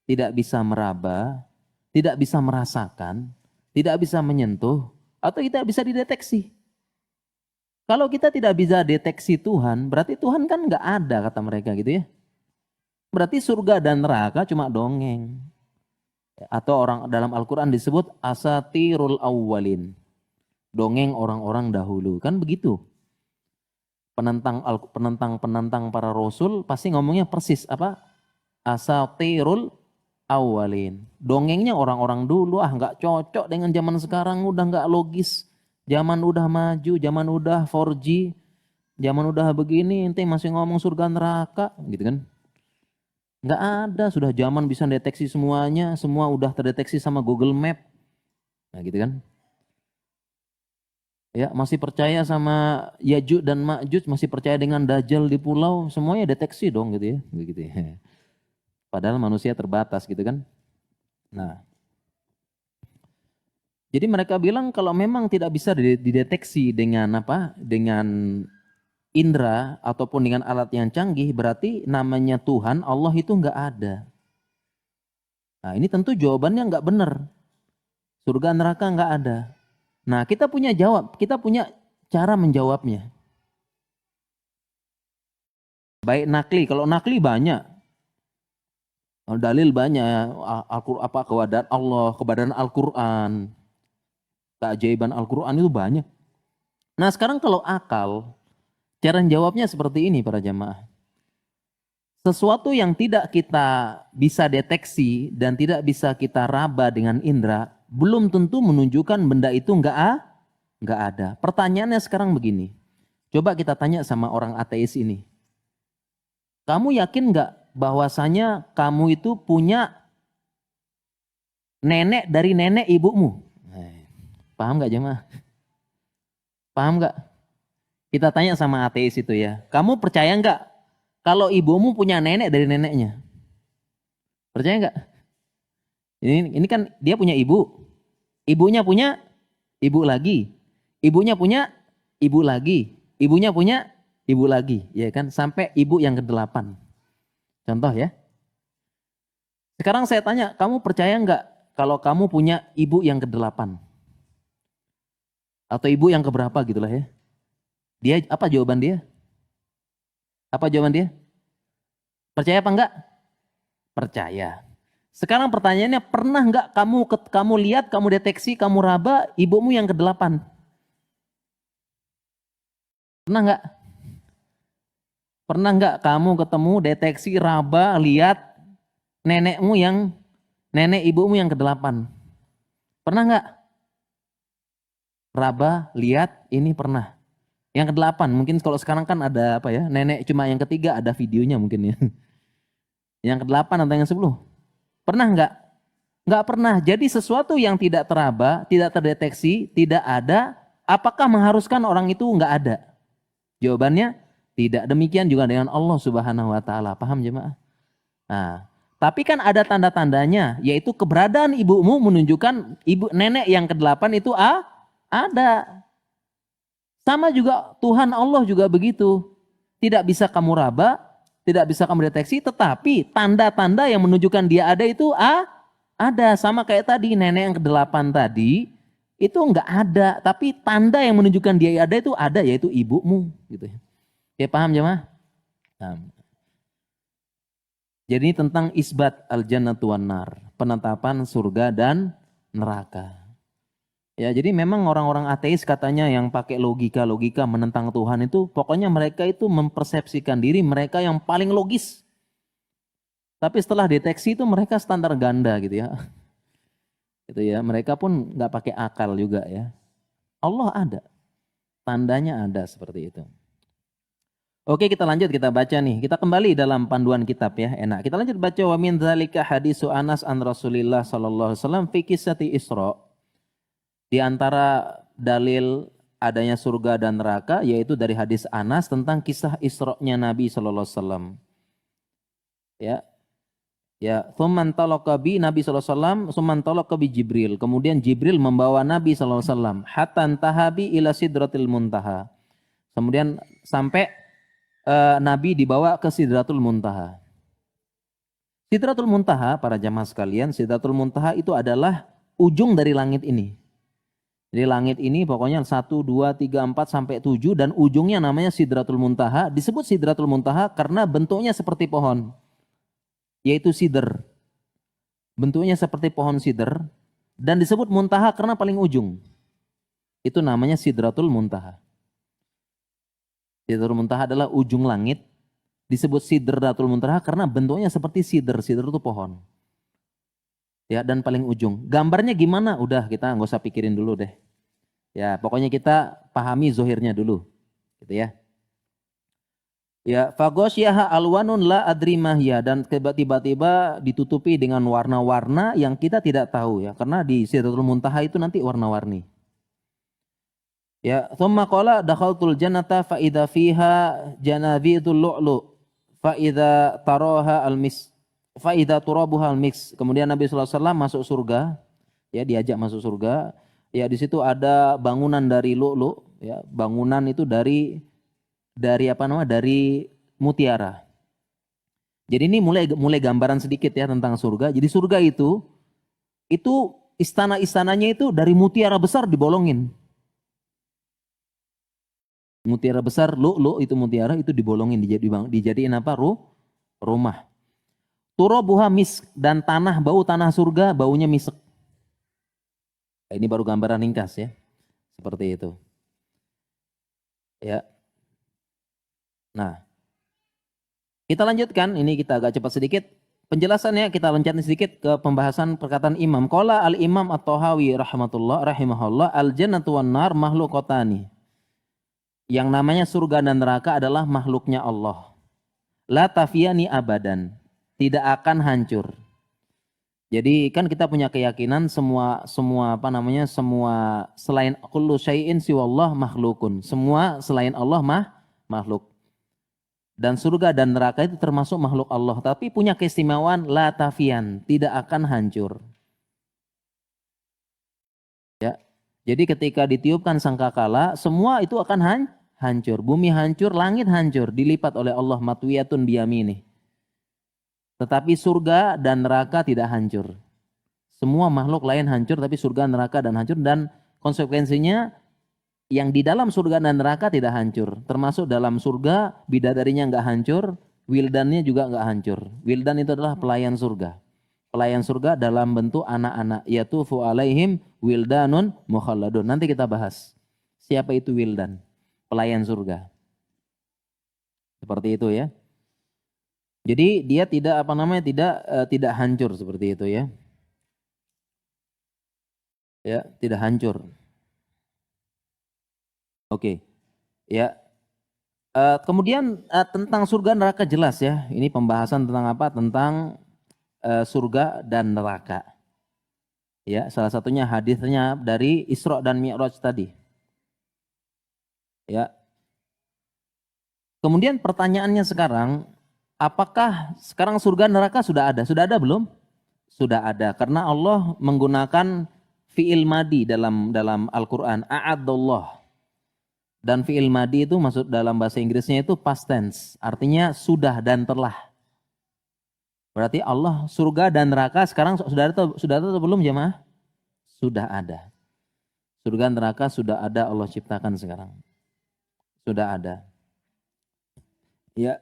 [SPEAKER 1] tidak bisa meraba, tidak bisa merasakan, tidak bisa menyentuh, atau tidak bisa dideteksi. Kalau kita tidak bisa deteksi Tuhan, berarti Tuhan kan nggak ada kata mereka gitu ya. Berarti surga dan neraka cuma dongeng. Atau orang dalam Al-Quran disebut asatirul awwalin. Dongeng orang-orang dahulu. Kan begitu. Penentang para rasul pasti ngomongnya persis apa? Asatirul awwalin. Dongengnya orang-orang dulu nggak cocok dengan zaman sekarang, udah nggak logis. Zaman udah maju, zaman udah 4G, zaman udah begini, ente masih ngomong surga neraka gitu kan. Nggak ada, sudah zaman bisa deteksi semuanya, semua udah terdeteksi sama Google Map. Nah gitu kan. Ya, masih percaya sama Yajuj dan Majuj, masih percaya dengan Dajjal di pulau, semuanya deteksi dong gitu ya. Gitu ya. Padahal manusia terbatas gitu kan. Nah. Jadi mereka bilang kalau memang tidak bisa dideteksi dengan dengan indra ataupun dengan alat yang canggih, berarti namanya Tuhan, Allah itu nggak ada. Nah ini tentu jawabannya nggak benar. Surga neraka nggak ada. Nah kita punya cara menjawabnya. Baik nakli, kalau nakli banyak. Dalil banyak, keberadaan Allah, keberadaan Al-Quran, keajaiban Al-Quran itu banyak. Nah sekarang kalau akal, cara jawabnya seperti ini para jamaah. Sesuatu yang tidak kita bisa deteksi dan tidak bisa kita raba dengan indera, belum tentu menunjukkan benda itu nggak ada. Pertanyaannya sekarang begini. Coba kita tanya sama orang ateis ini. Kamu yakin nggak bahwasanya kamu itu punya nenek dari nenek ibumu? Paham nggak jemaah? Paham nggak? Kita tanya sama ateis itu ya, kamu percaya nggak kalau ibumu punya nenek dari neneknya? Percaya nggak? Ini kan dia punya ibu, ibunya punya ibu lagi, ibunya punya ibu lagi, ibunya punya ibu lagi, ya kan? Sampai ibu yang ke-8. Contoh ya. Sekarang saya tanya, kamu percaya nggak kalau kamu punya ibu yang ke-8? Atau ibu yang keberapa gitulah ya? Dia apa jawaban dia? Apa jawaban dia? Percaya apa enggak? Percaya. Sekarang pertanyaannya, pernah enggak kamu lihat, kamu deteksi, kamu raba ibumu yang ke-8? Pernah enggak?
[SPEAKER 2] Pernah nggak kamu ketemu deteksi raba lihat nenek ibumu yang ke-8? Pernah nggak? Raba lihat ini pernah. Yang ke-8 mungkin kalau sekarang kan ada apa ya? Nenek cuma yang ketiga ada videonya mungkin ya. Yang ke-8 atau yang 10? Pernah nggak? Nggak pernah. Jadi sesuatu yang tidak teraba, tidak terdeteksi, tidak ada, apakah mengharuskan orang itu nggak ada? Jawabannya tidak. Demikian juga dengan Allah Subhanahu wa taala. Paham jemaah? Nah, tapi kan ada tanda-tandanya, yaitu keberadaan ibumu menunjukkan ibu nenek yang ke-8 itu ada. Sama juga Tuhan Allah juga begitu. Tidak bisa kamu raba, tidak bisa kamu deteksi, tetapi tanda-tanda yang menunjukkan dia ada itu ada. Sama kayak tadi nenek yang ke-8 tadi, itu enggak ada, tapi tanda yang menunjukkan dia ada itu ada, yaitu ibumu gitu ya. Ya paham jemaah? Nah. Jadi tentang isbat al-jannatu wan nar, penetapan surga dan neraka. Ya, jadi memang orang-orang ateis katanya yang pakai logika-logika menentang Tuhan itu, pokoknya mereka itu mempersepsikan diri mereka yang paling logis. Tapi setelah deteksi itu mereka standar ganda gitu ya. Gitu ya, mereka pun nggak pakai akal juga ya. Allah ada, tandanya ada seperti itu. Oke, kita lanjut, kita baca nih. Kita kembali dalam panduan kitab ya, enak. Kita lanjut baca wa min dzalika hadisu Anas an Rasulillah sallallahu alaihi wasallam fi qissati Isra. Di antara dalil adanya surga dan neraka yaitu dari hadis Anas tentang kisah Isra-nya Nabi sallallahu alaihi wasallam. Ya. Ya, tsumman talaqa bi Nabi sallallahu alaihi wasallam, tsumman talaqa bi Jibril. Kemudian Jibril membawa Nabi sallallahu alaihi wasallam hatta tahabi ila sidratil muntaha. Kemudian sampai Nabi dibawa ke Sidratul Muntaha. Sidratul Muntaha, para jamaah sekalian, Sidratul Muntaha itu adalah ujung dari langit ini. Jadi langit ini pokoknya 1, 2, 3, 4 sampai 7 dan ujungnya namanya Sidratul Muntaha. Disebut Sidratul Muntaha karena bentuknya seperti pohon, yaitu sidr. Bentuknya seperti pohon sidr dan disebut Muntaha karena paling ujung. Itu namanya Sidratul Muntaha. Sidratul Muntaha adalah ujung langit, disebut Sidratul Muntaha karena bentuknya seperti sidr. Sidr itu pohon. Ya, dan paling ujung. Gambarnya gimana? Udah, kita nggak usah pikirin dulu deh. Ya, pokoknya kita pahami zohirnya dulu. Gitu ya. Ya, fagosyaha alwanun la adrimahya, dan tiba-tiba ditutupi dengan warna-warna yang kita tidak tahu ya, karena di Sidratul Muntaha itu nanti warna-warni. Ya, thumma qala dakhaltul jannata fa idza fiha janabidul lu'lu fa idza taraha al-mis fa idza turabuha al-mix. Kemudian Nabi sallallahu alaihi wasallam masuk surga, ya diajak masuk surga. Ya di situ ada bangunan dari lu'lu, ya, bangunan itu dari apa namanya? Dari mutiara. Jadi ini mulai gambaran sedikit ya tentang surga. Jadi surga itu istana-istananya itu dari mutiara besar dibolongin. Mutiara besar, lu'lu itu mutiara itu dibolongin, dijadiin apa? Rumah. Turabuha misk, dan bau tanah surga baunya misek. Ini baru gambaran ringkas ya. Seperti itu. Ya. Nah. Kita lanjutkan, ini kita agak cepat sedikit. Penjelasannya kita loncatin sedikit ke pembahasan perkataan imam. Qala al-imam at-Tahawi rahimahullah al-jannatu wan nar makhluqatani. Yang namanya surga dan neraka adalah makhluknya Allah. La tafiyani abadan, tidak akan hancur. Jadi kan kita punya keyakinan semua selain kullu syai'in siwallah makhlukun. Semua selain Allah makhluk. Dan surga dan neraka itu termasuk makhluk Allah, tapi punya keistimewaan la tafiyan, tidak akan hancur. Ya. Jadi ketika ditiupkan sangkakala, semua itu akan hancur. Bumi hancur, langit hancur, dilipat oleh Allah matwiyatun biyaminih. Tetapi surga dan neraka tidak hancur. Semua makhluk lain hancur, tapi surga, neraka dan hancur, dan konsekuensinya yang di dalam surga dan neraka tidak hancur. Termasuk dalam surga bidadarinya enggak hancur, wildannya juga enggak hancur. Wildan itu adalah pelayan surga. Pelayan surga dalam bentuk anak-anak, yatufu alaihim wildanun mukhalladun. Nanti kita bahas siapa itu wildan, pelayan surga. Seperti itu ya. Jadi dia tidak tidak hancur seperti itu ya. Ya, tidak hancur. Oke. Ya. Kemudian tentang surga neraka jelas ya. Ini pembahasan tentang apa? Tentang surga dan neraka. Ya, salah satunya hadisnya dari Isra dan Mi'raj tadi. Ya. Kemudian pertanyaannya sekarang, apakah sekarang surga neraka sudah ada? Sudah ada belum? Sudah ada, karena Allah menggunakan fi'il madi dalam Al-Qur'an, a'addallah. Dan fi'il madi itu maksud dalam bahasa Inggrisnya itu past tense, artinya sudah dan telah. Berarti Allah surga dan neraka sekarang sudah ada atau belum jemaah? Sudah ada. Surga dan neraka sudah ada, Allah ciptakan sekarang. Sudah ada. Ya.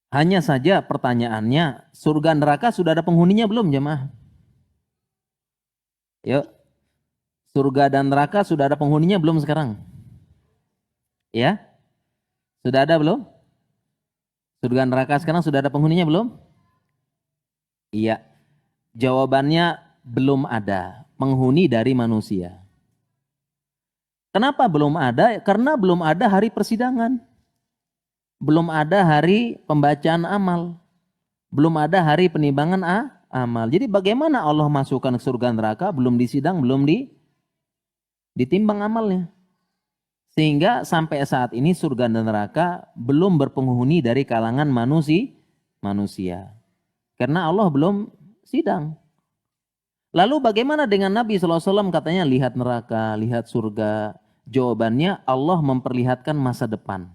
[SPEAKER 2] Hanya saja pertanyaannya, surga neraka sudah ada penghuninya belum jemaah? Yuk. Surga dan neraka sudah ada penghuninya belum sekarang? Ya? Sudah ada belum? Surga neraka sekarang sudah ada penghuninya belum? Iya. Jawabannya belum ada penghuni dari manusia. Kenapa belum ada? Karena belum ada hari persidangan. Belum ada hari pembacaan amal. Belum ada hari penimbangan amal. Jadi bagaimana Allah masukkan ke surga neraka, belum disidang, belum ditimbang amalnya. Sehingga sampai saat ini surga dan neraka belum berpenghuni dari kalangan manusia. Karena Allah belum sidang. Lalu bagaimana dengan Nabi SAW katanya lihat neraka, lihat surga. Jawabannya Allah memperlihatkan masa depan.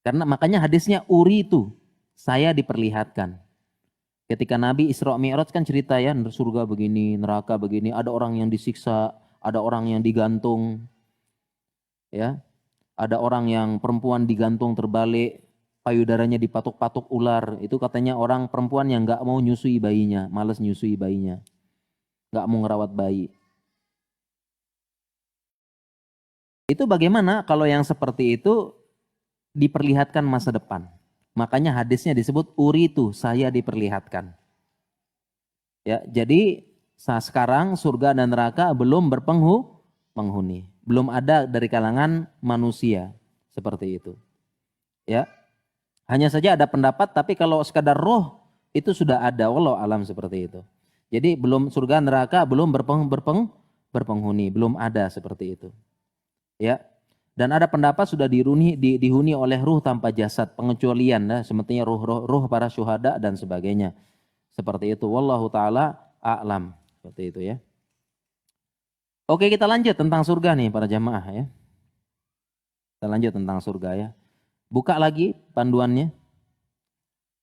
[SPEAKER 2] Karena makanya hadisnya uri itu, saya diperlihatkan. Ketika Nabi Isra Mi'raj kan cerita ya, surga begini, neraka begini, ada orang yang disiksa, ada orang yang digantung. Ya. Ada orang yang perempuan digantung terbalik, payudaranya dipatuk-patuk ular. Itu katanya orang perempuan yang enggak mau nyusui bayinya, malas nyusui bayinya. Enggak mau ngerawat bayi. Itu bagaimana kalau yang seperti itu diperlihatkan masa depan. Makanya hadisnya disebut uri itu, saya diperlihatkan. Ya, jadi sekarang surga dan neraka belum berpenghuni. Belum ada dari kalangan manusia seperti itu. Ya. Hanya saja ada pendapat, tapi kalau sekadar roh itu sudah ada, wallahu alam seperti itu. Jadi belum surga neraka belum berpenghuni, belum ada seperti itu. Ya. Dan ada pendapat sudah dihuni oleh ruh tanpa jasad, pengecualian ya, sepertinya ruh para syuhada dan sebagainya. Seperti itu, wallahu taala a'lam. Seperti itu ya. Oke, kita lanjut tentang surga nih para jamaah ya. Kita lanjut tentang surga ya. Buka lagi panduannya.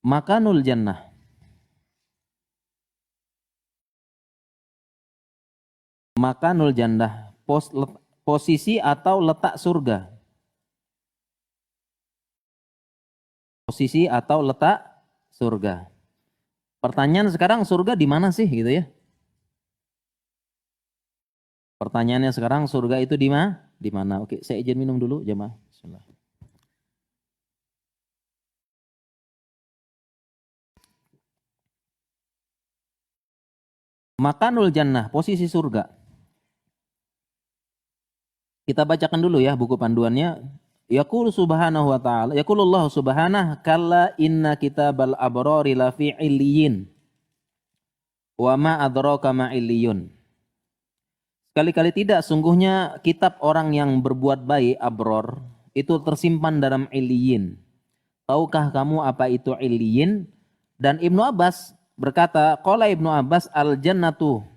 [SPEAKER 2] Makanul jannah. Makanul jannah, posisi atau letak surga. Posisi atau letak surga. Pertanyaan sekarang, surga di mana sih gitu ya? Pertanyaannya sekarang, surga itu di mana? Di mana? Oke, saya izin minum dulu jemaah. Bismillah. Makanul jannah, posisi surga. Kita bacakan dulu ya buku panduannya. Yaqul subhanahu wa ta'ala, yaqulullahu subhanahu kalla inna kitabal abrari lafi illiyin. Wa ma adraka ma illiyun. Sekali-kali tidak, sungguhnya kitab orang yang berbuat baik, abror, itu tersimpan dalam illiyin. Tahukah kamu apa itu illiyin? Dan Ibnu Abbas berkata, qala Ibnu Abbas al-jannatu.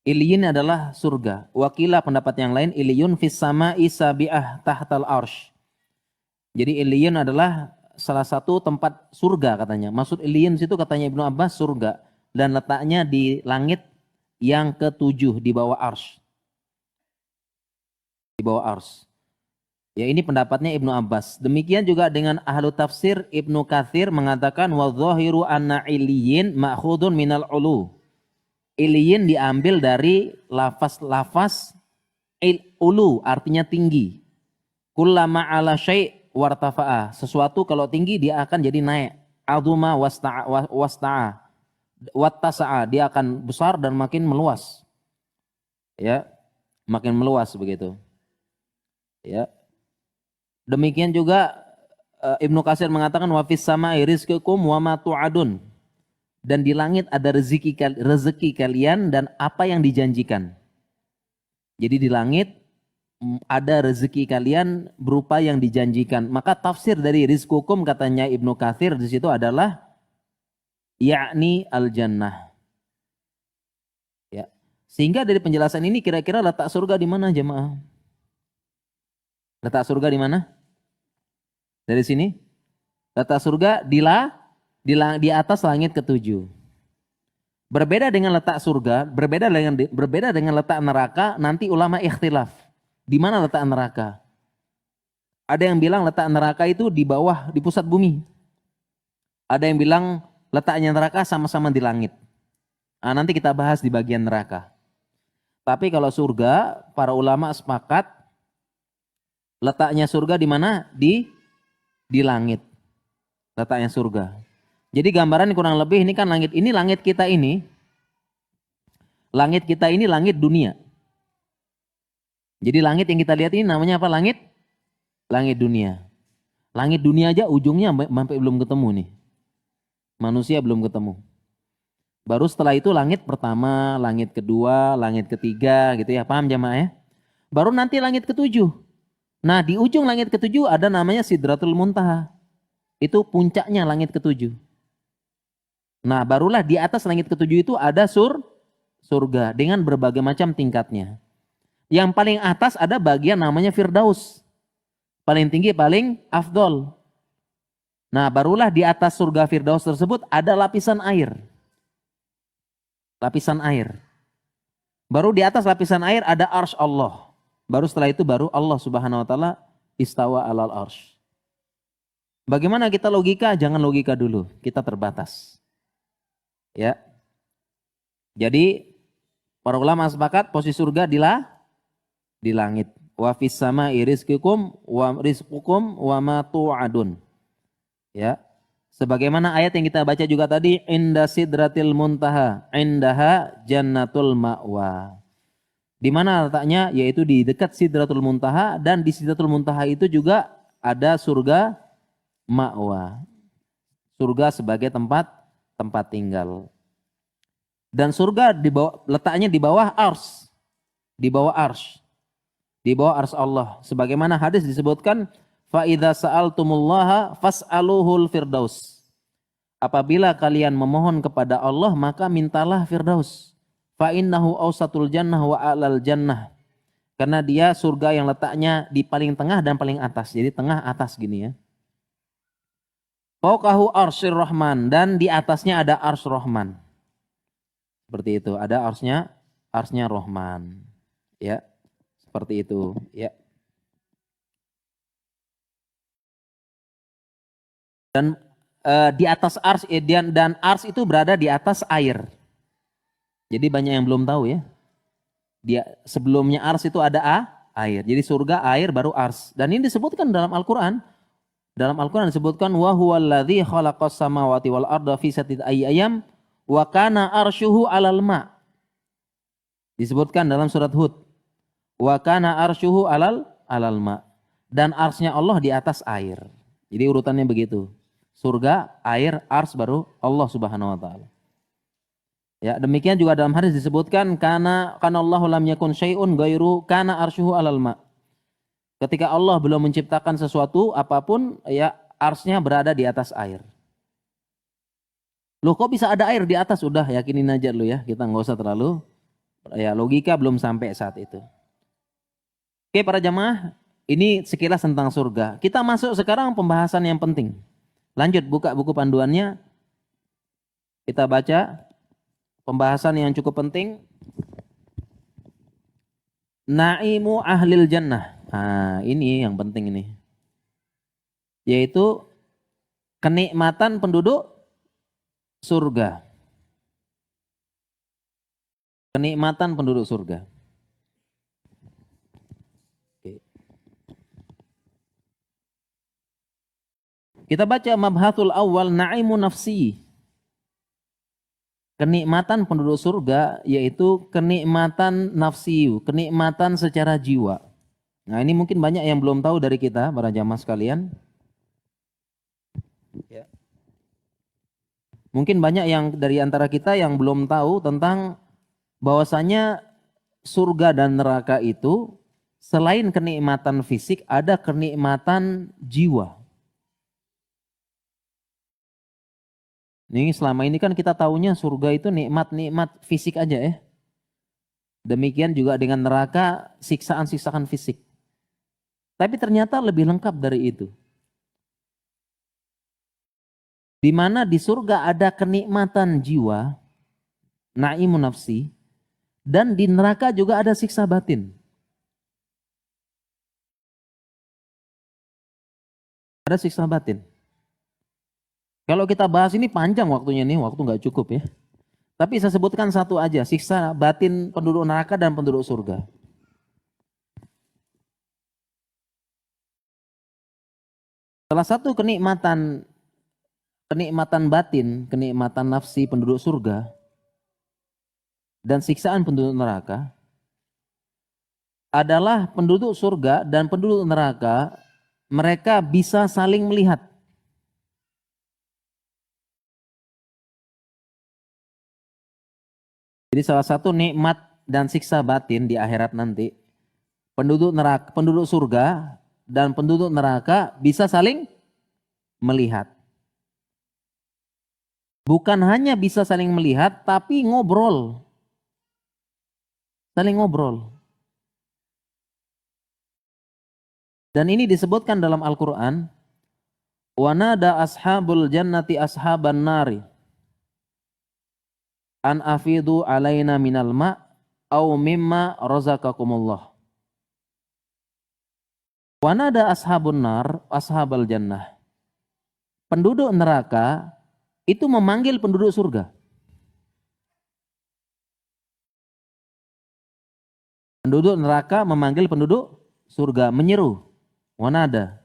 [SPEAKER 2] Illiyin adalah surga. Wakilah pendapat yang lain, illiyun fis sama'i sabi'ah tahtal arsh. Jadi illiyin adalah salah satu tempat surga katanya. Maksud illiyin situ katanya Ibnu Abbas surga. Dan letaknya di langit yang ke-7 di bawah arsy. Di bawah arsy. Ya ini pendapatnya Ibnu Abbas. Demikian juga dengan ahlu tafsir Ibnu Katsir mengatakan wa dhahiru anna illiyin ma'khudun minal ulu. Illiyin diambil dari lafaz ulu artinya tinggi. Kullama ala syai' wartafa'a. Sesuatu kalau tinggi dia akan jadi naik. Aduma wasta'a. Wattasa'a, dia akan besar dan makin meluas. Ya, makin meluas begitu. Ya. Demikian juga Ibnu Katsir mengatakan wa fis sama'i rizqukum wa ma tu'adun. Dan di langit ada rezeki kalian dan apa yang dijanjikan. Jadi di langit ada rezeki kalian berupa yang dijanjikan. Maka tafsir dari rizqukum katanya Ibnu Katsir di situ adalah yakni al-jannah. Ya. Sehingga dari penjelasan ini kira-kira letak surga di mana jemaah? Letak surga di mana? Dari sini? Letak surga di atas langit ketujuh. Berbeda dengan letak surga, berbeda dengan letak neraka, nanti ulama ikhtilaf. Di mana letak neraka? Ada yang bilang letak neraka itu di bawah, di pusat bumi. Ada yang bilang letaknya neraka sama-sama di langit. Nah, nanti kita bahas di bagian neraka. Tapi kalau surga, para ulama sepakat letaknya surga di mana? Di langit. Letaknya surga. Jadi gambaran kurang lebih ini kan langit kita ini. Langit kita ini langit dunia. Jadi langit yang kita lihat ini namanya apa? Langit dunia. Langit dunia aja ujungnya sampai belum ketemu nih. Manusia belum ketemu. Baru setelah itu langit pertama, langit kedua, langit ketiga gitu ya. Paham jamaah ya? Baru nanti langit ketujuh. Nah di ujung langit ketujuh ada namanya Sidratul Muntaha. Itu puncaknya langit ketujuh. Nah barulah di atas langit ketujuh itu ada surga dengan berbagai macam tingkatnya. Yang paling atas ada bagian namanya Firdaus. Paling tinggi paling afdol. Nah barulah di atas surga Firdaus tersebut ada lapisan air. Lapisan air. Baru di atas lapisan air ada arsy Allah. Baru setelah itu baru Allah Subhanahu wa taala istawa alal arsy. Bagaimana kita logika? Jangan logika dulu, kita terbatas. Ya. Jadi para ulama sepakat posisi surga di langit. Wa fis sama'i rizqukum wa ma tu'adun. Ya. Sebagaimana ayat yang kita baca juga tadi, inda sidratil muntaha, indaha jannatul ma'wa. Di mana letaknya? Yaitu di dekat sidratul muntaha, dan di sidratul muntaha itu juga ada surga ma'wa. Surga sebagai tempat tinggal. Dan surga letaknya di bawah ars. Di bawah ars. Di bawah ars Allah. Sebagaimana hadis disebutkan, fa idza sa'altumullaha fas'aluhul firdaus. Apabila kalian memohon kepada Allah, maka mintalah firdaus. Fa innahu awsatul jannah wa a'lal jannah. Karena dia surga yang letaknya di paling tengah dan paling atas. Jadi tengah atas gini ya. Fauqahu arsyir rahman, dan di atasnya ada arsy rahman. Seperti itu, ada arsnya rahman. Ya. Seperti itu, ya. Dan di atas ars dan ars itu berada di atas air. Jadi banyak yang belum tahu ya. Sebelumnya ars itu ada air. Jadi surga, air, baru ars. Dan ini disebutkan dalam Al-Qur'an. Dalam Al-Qur'an disebutkan wa huwallazi khalaqas samawati wal arda fi sittati ayyam wa kana arsyuhu 'alal ma'. Disebutkan dalam surat Hud. Wa kana arsyuhu 'alal ma'. Dan arsnya Allah di atas air. Jadi urutannya begitu. Surga, air, ars, baru Allah Subhanahu wa taala. Ya, demikian juga dalam hadis disebutkan kana Allahu lam yakun syai'un ghairu kana arsyuhu 'alal ma'. Ketika Allah belum menciptakan sesuatu apapun, ya arsnya berada di atas air. Loh kok bisa ada air di atas? Udah yakinin aja dulu ya, kita nggak usah terlalu ya logika belum sampai saat itu. Oke para jamaah, ini sekilas tentang surga. Kita masuk sekarang pembahasan yang penting. Lanjut buka buku panduannya. Kita baca pembahasan yang cukup penting. Na'imu ahlil jannah. Nah, ini yang penting ini. Yaitu kenikmatan penduduk surga. Kenikmatan penduduk surga. Oke. Kita baca mabhatul awal na'imu nafsi. Kenikmatan penduduk surga yaitu kenikmatan nafsi, kenikmatan secara jiwa. Nah, ini mungkin banyak yang belum tahu dari kita, para jamaah sekalian. Ya. Mungkin banyak yang dari antara kita yang belum tahu tentang bahwasanya surga dan neraka itu selain kenikmatan fisik ada kenikmatan jiwa. Nih selama ini kan kita taunya surga itu nikmat-nikmat fisik aja ya. Demikian juga dengan neraka siksaan-siksaan fisik. Tapi ternyata lebih lengkap dari itu. Di mana di surga ada kenikmatan jiwa, naimun nafsi, dan di neraka juga ada siksa batin. Ada siksa batin. Kalau kita bahas ini panjang waktunya nih, waktu nggak cukup ya. Tapi saya sebutkan satu aja, siksa batin penduduk neraka dan penduduk surga. Salah satu kenikmatan batin, kenikmatan nafsi penduduk surga dan siksaan penduduk neraka adalah penduduk surga dan penduduk neraka mereka bisa saling melihat. Jadi salah satu nikmat dan siksa batin di akhirat nanti, penduduk neraka, penduduk surga dan penduduk neraka bisa saling melihat. Bukan hanya bisa saling melihat, tapi ngobrol. Saling ngobrol. Dan ini disebutkan dalam Al-Quran, وَنَادَى أَصْحَابُ الْجَنَّةِ أَصْحَابَ النَّارِ an afidu alaina minal ma' au mimma razaqakumullah. Wa nada ashabun nar ashabal jannah. Penduduk neraka itu memanggil penduduk surga. Penduduk neraka memanggil penduduk surga, menyeru. Wa nada.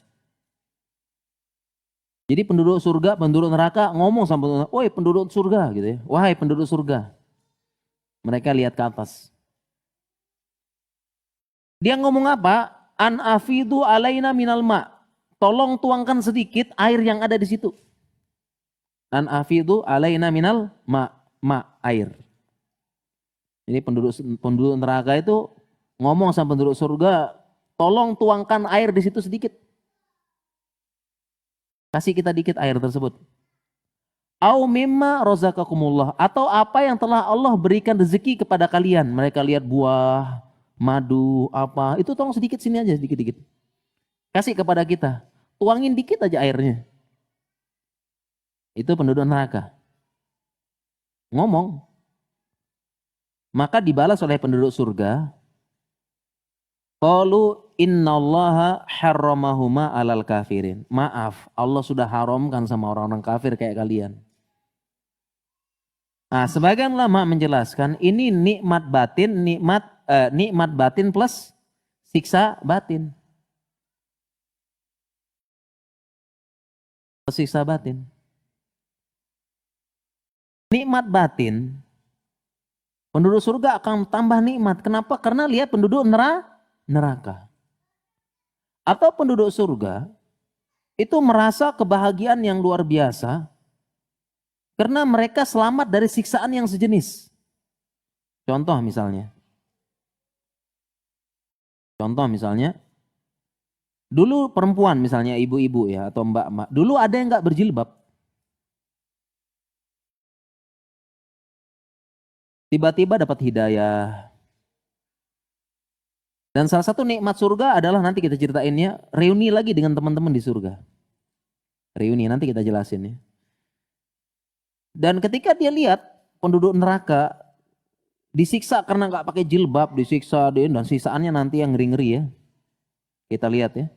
[SPEAKER 2] Jadi penduduk surga, penduduk neraka ngomong sama penduduk neraka, "Woi penduduk surga," gitu ya. "Wahai penduduk surga." Mereka lihat ke atas. Dia ngomong apa? An afidu alaina minal ma. Tolong tuangkan sedikit air yang ada di situ. An afidu alaina minal ma, air. Jadi penduduk neraka itu ngomong sama penduduk surga, "Tolong tuangkan air di situ sedikit." Kasih kita dikit air tersebut. Au mimma razaqakumullah, atau apa yang telah Allah berikan rezeki kepada kalian. Mereka lihat buah, madu, apa, itu tolong sedikit sini aja, sedikit-dikit. Kasih kepada kita. Tuangin dikit aja airnya. Itu penduduk neraka. Ngomong. Maka dibalas oleh penduduk surga. Qalu innallaha harramahuma alal kafirin. Maaf, Allah sudah haramkan sama orang-orang kafir kayak kalian. Nah, sebagian ulama menjelaskan ini nikmat batin, nikmat batin plus siksa batin. Siksa batin. Nikmat batin, penduduk surga akan tambah nikmat. Kenapa? Karena lihat penduduk neraka. Atau penduduk surga itu merasa kebahagiaan yang luar biasa karena mereka selamat dari siksaan yang sejenis. Contoh misalnya, dulu perempuan misalnya ibu-ibu ya atau mbak-mbak, dulu ada yang nggak berjilbab. Tiba-tiba dapat hidayah. Dan salah satu nikmat surga adalah nanti kita ceritainnya reuni lagi dengan teman-teman di surga. Reuni nanti kita jelasin ya. Dan ketika dia lihat penduduk neraka disiksa karena nggak pakai jilbab, disiksa dan siksaannya nanti yang ngeri-ngeri ya. Kita lihat ya.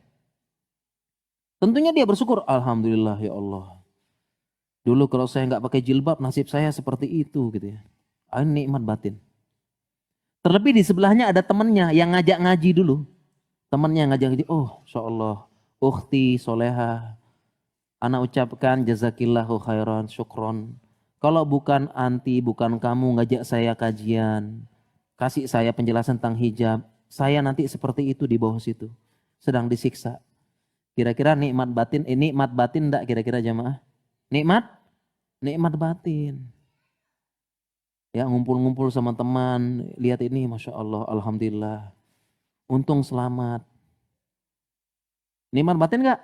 [SPEAKER 2] Tentunya dia bersyukur, alhamdulillah ya Allah. Dulu kalau saya nggak pakai jilbab nasib saya seperti itu gitu ya. Ini nikmat batin. Terlebih di sebelahnya ada temannya yang ngajak ngaji dulu. Temannya yang ngajak ngaji, oh insya Allah, ukhti soleha. Ana ucapkan jazakillahu khairan, syukron. Kalau bukan anti, bukan kamu ngajak saya kajian, kasih saya penjelasan tentang hijab, saya nanti seperti itu di bawah situ, sedang disiksa. Kira-kira nikmat batin, nikmat batin enggak kira-kira jamaah? Nikmat batin. Ya ngumpul-ngumpul sama teman, lihat ini Masya Allah, Alhamdulillah. Untung selamat. Nikmat batin enggak?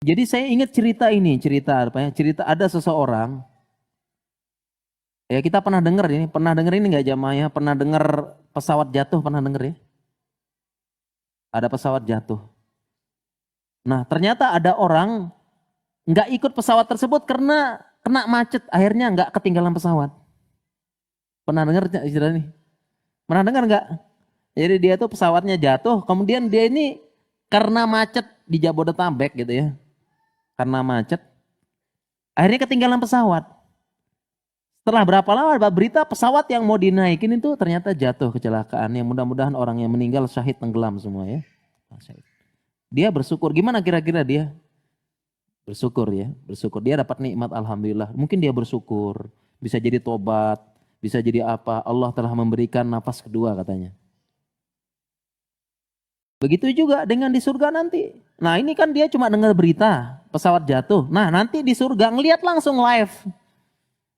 [SPEAKER 2] Jadi saya ingat cerita ini, cerita apa ya? Cerita ada seseorang, ya kita pernah dengar ini enggak jamaah ya? Pernah dengar pesawat jatuh, pernah dengar ya? Ada pesawat jatuh. Nah ternyata ada orang nggak ikut pesawat tersebut karena kena macet, akhirnya nggak ketinggalan pesawat. Pernah dengar cerita ini? Pernah dengar nggak? Jadi dia tuh pesawatnya jatuh, kemudian dia ini karena macet di Jabodetabek gitu ya, karena macet, akhirnya ketinggalan pesawat. Setelah berapa lama berita pesawat yang mau dinaikin itu ternyata jatuh kecelakaan. Yang mudah-mudahan orang yang meninggal syahid tenggelam semua ya. Dia bersyukur. Gimana kira-kira dia? Bersyukur ya, bersyukur. Dia dapat nikmat alhamdulillah. Mungkin dia bersyukur, bisa jadi tobat, bisa jadi apa. Allah telah memberikan nafas kedua katanya. Begitu juga dengan di surga nanti. Nah ini kan dia cuma dengar berita, pesawat jatuh. Nah nanti di surga ngelihat langsung live.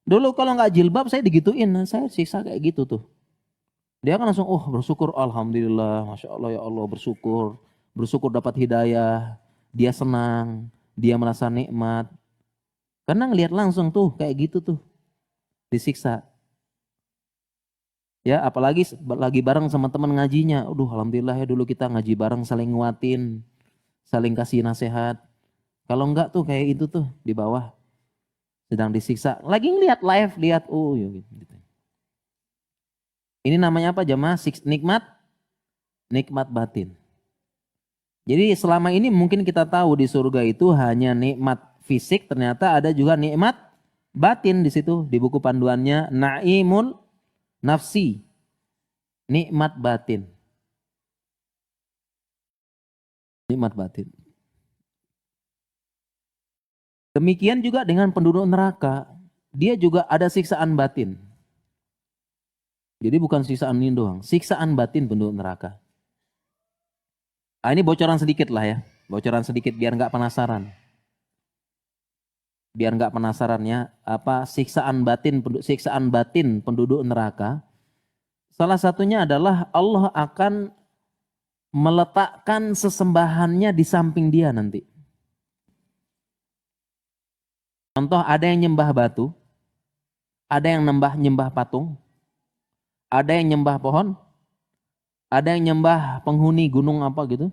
[SPEAKER 2] Dulu kalau nggak jilbab saya digituin, saya siksa kayak gitu tuh. Dia kan langsung, oh bersyukur alhamdulillah, Masya Allah ya Allah bersyukur. Bersyukur dapat hidayah, dia senang. Dia merasa nikmat. Karena ngelihat langsung tuh kayak gitu tuh. Disiksa. Ya apalagi lagi bareng sama teman ngajinya. Aduh alhamdulillah ya dulu kita ngaji bareng saling nguatin. Saling kasih nasihat. Kalau enggak tuh kayak itu tuh di bawah. Sedang disiksa. Lagi ngelihat live, lihat. Oh ya gitu. Ini namanya apa jamaah? Nikmat batin. Jadi selama ini mungkin kita tahu di surga itu hanya nikmat fisik, ternyata ada juga nikmat batin di situ. Di buku panduannya Naimul Nafsi. Nikmat batin. Nikmat batin. Demikian juga dengan penduduk neraka. Dia juga ada siksaan batin. Jadi bukan siksaan ini doang, siksaan batin penduduk neraka. Nah, ini bocoran sedikit lah ya, bocoran sedikit biar nggak penasaran. Biar nggak penasaran ya, apa siksaan batin penduduk neraka. Salah satunya adalah Allah akan meletakkan sesembahannya di samping dia nanti. Contoh ada yang nyembah batu, ada yang nyembah patung, ada yang nyembah pohon, ada yang nyembah penghuni gunung apa gitu.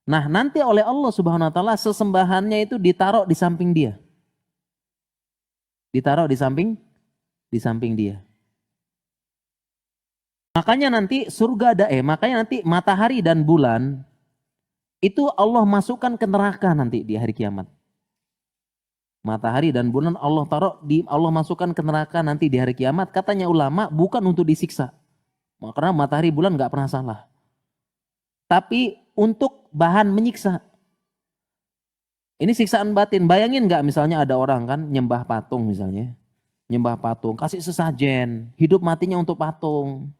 [SPEAKER 2] Nah nanti oleh Allah Subhanahu Wa Taala sesembahannya itu ditaruh di samping dia. Ditaruh di samping dia. Makanya nanti makanya nanti matahari dan bulan itu Allah masukkan ke neraka nanti di hari kiamat. Matahari dan bulan Allah masukkan ke neraka nanti di hari kiamat. Katanya ulama bukan untuk disiksa. Karena matahari bulan nggak pernah salah. Tapi untuk bahan menyiksa. Ini siksaan batin. Bayangin nggak misalnya ada orang kan nyembah patung misalnya. Nyembah patung, kasih sesajen, hidup matinya untuk patung.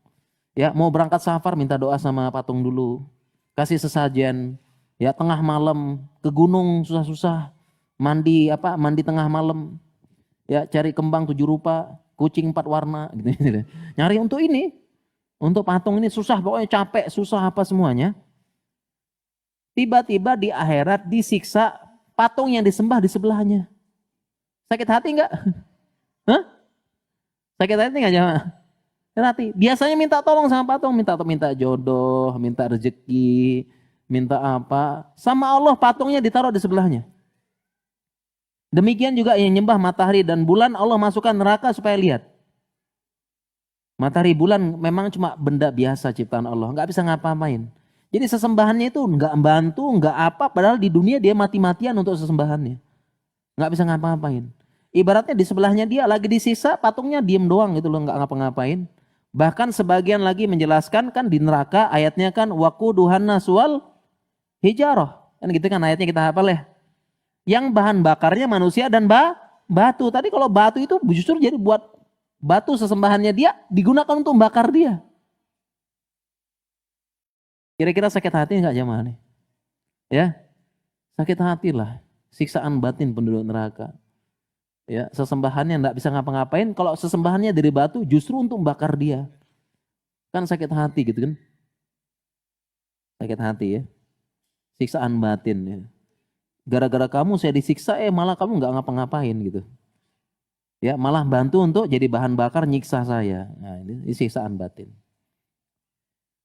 [SPEAKER 2] Ya, mau berangkat safar minta doa sama patung dulu. Kasih sesajen. Ya, tengah malam ke gunung susah-susah. Mandi tengah malam. Ya, cari kembang 7 rupa, kucing 4 warna gitu. Nyari untuk ini. Untuk patung ini susah, pokoknya capek, susah apa semuanya. Tiba-tiba di akhirat disiksa patung yang disembah di sebelahnya. Sakit hati enggak? Hah? Sakit hati enggak jemaah? Hati. Biasanya minta tolong sama patung, minta jodoh, minta rezeki, minta apa. Sama Allah patungnya ditaruh di sebelahnya. Demikian juga yang nyembah matahari dan bulan Allah masukkan neraka supaya lihat. Matahari bulan memang cuma benda biasa ciptaan Allah, nggak bisa ngapa-ngapain. Jadi sesembahannya itu nggak bantu, nggak apa, padahal di dunia dia mati-matian untuk sesembahannya. Nggak bisa ngapa-ngapain. Ibaratnya di sebelahnya dia lagi disiksa, patungnya diem doang gitu loh, nggak ngapa-ngapain. Bahkan sebagian lagi menjelaskan kan di neraka ayatnya kan waquduhan nas wal hijarah. Kan gitu kan ayatnya kita hafal ya. Yang bahan bakarnya manusia dan batu. Tadi kalau batu itu justru jadi buat batu sesembahannya dia digunakan untuk bakar dia. Kira-kira sakit hati enggak jemaah nih? Ya, sakit hati lah. Siksaan batin penduduk neraka. Ya, sesembahannya enggak bisa ngapa-ngapain. Kalau sesembahannya dari batu justru untuk bakar dia. Kan sakit hati gitu kan. Sakit hati ya. Siksaan batin ya. Gara-gara kamu saya disiksa malah kamu enggak ngapa-ngapain gitu. Ya, malah bantu untuk jadi bahan bakar nyiksa saya. Nah, ini siksaan batin.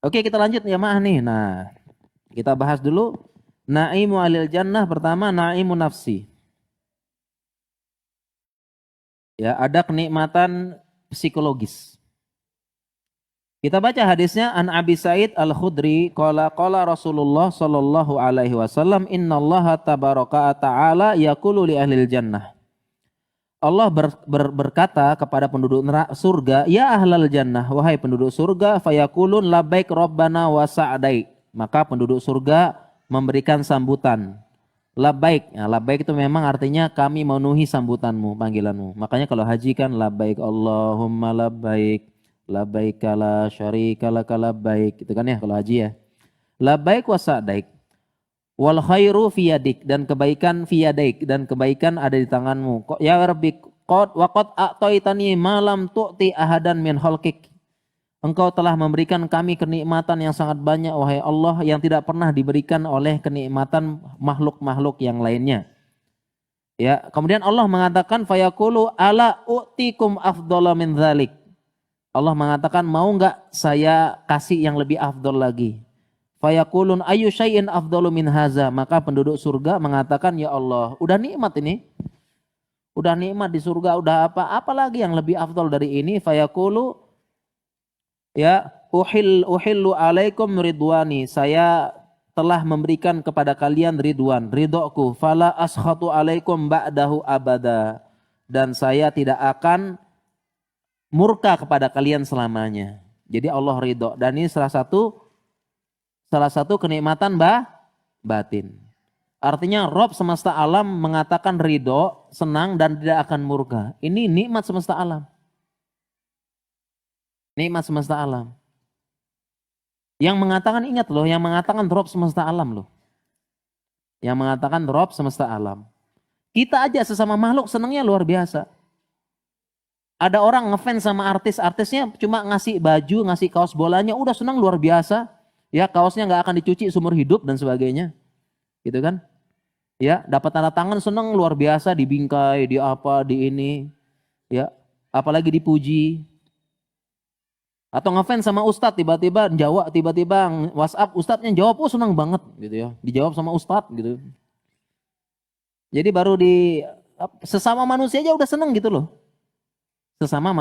[SPEAKER 2] Oke, kita lanjut ya maah nih. Nah, kita bahas dulu naimu alil jannah. Pertama naimu nafsi. Ya, ada kenikmatan psikologis. Kita baca hadisnya an Abi Sa'id Al-Khudri qala Rasulullah sallallahu alaihi wasallam innallaha tabaraka ta'ala yaqulu li ahlil jannah. Allah berkata kepada penduduk surga, ya ahlal jannah, wahai penduduk surga, fayaqulun labbaik rabbana wa sa'daik. Maka penduduk surga memberikan sambutan. Labbaik. Nah, labbaik itu memang artinya kami memenuhi sambutanmu, panggilanmu. Makanya kalau haji kan labbaik Allahumma labbaik, labbaik la syarika laka labbaik. Gitu kan ya kalau haji ya. Labbaik wa sa'daik. Wal khairu fi yadik, dan kebaikan fi yadaik, dan kebaikan ada di tanganmu. Ya Rabbi qad wa qad a'taitani ma lam tu'ti ahadan min khalqik. Engkau telah memberikan kami kenikmatan yang sangat banyak wahai Allah yang tidak pernah diberikan oleh kenikmatan makhluk-makhluk yang lainnya. Ya, kemudian Allah mengatakan fayaqulu ala u'tikum afdhala min dzalik. Allah mengatakan mau enggak saya kasih yang lebih afdol lagi. Fayaqulun ayu syai'in afdalu min haza. Maka penduduk surga mengatakan, ya Allah, udah nikmat ini. Udah nikmat di surga, udah apa lagi yang lebih afdal dari ini? Fayaqulu ya uhillu alaikum ridwani. Saya telah memberikan kepada kalian ridwan, ridhoku. Fala askhatu alaikum ba'dahu abada. Dan saya tidak akan murka kepada kalian selamanya. Jadi Allah ridho. Dan ini salah satu kenikmatan batin. Artinya Rob semesta alam mengatakan ridho, senang dan tidak akan murka. Ini nikmat semesta alam. Nikmat semesta alam. Yang mengatakan, ingat loh, yang mengatakan Rob semesta alam loh. Yang mengatakan Rob semesta alam. Kita aja sesama makhluk senangnya luar biasa. Ada orang ngefans sama artisnya cuma ngasih baju, ngasih kaos bolanya, udah senang luar biasa. Ya, kaosnya nggak akan dicuci seumur hidup dan sebagainya, gitu kan? Ya, dapat tanda tangan senang luar biasa, dibingkai, di apa, di ini, ya, apalagi dipuji. Atau ngefans sama ustadz, tiba-tiba jawab, tiba-tiba WhatsApp ustadznya jawab, oh senang banget, gitu ya, dijawab sama ustadz, gitu. Jadi baru sesama manusia aja udah senang gitu loh, sesama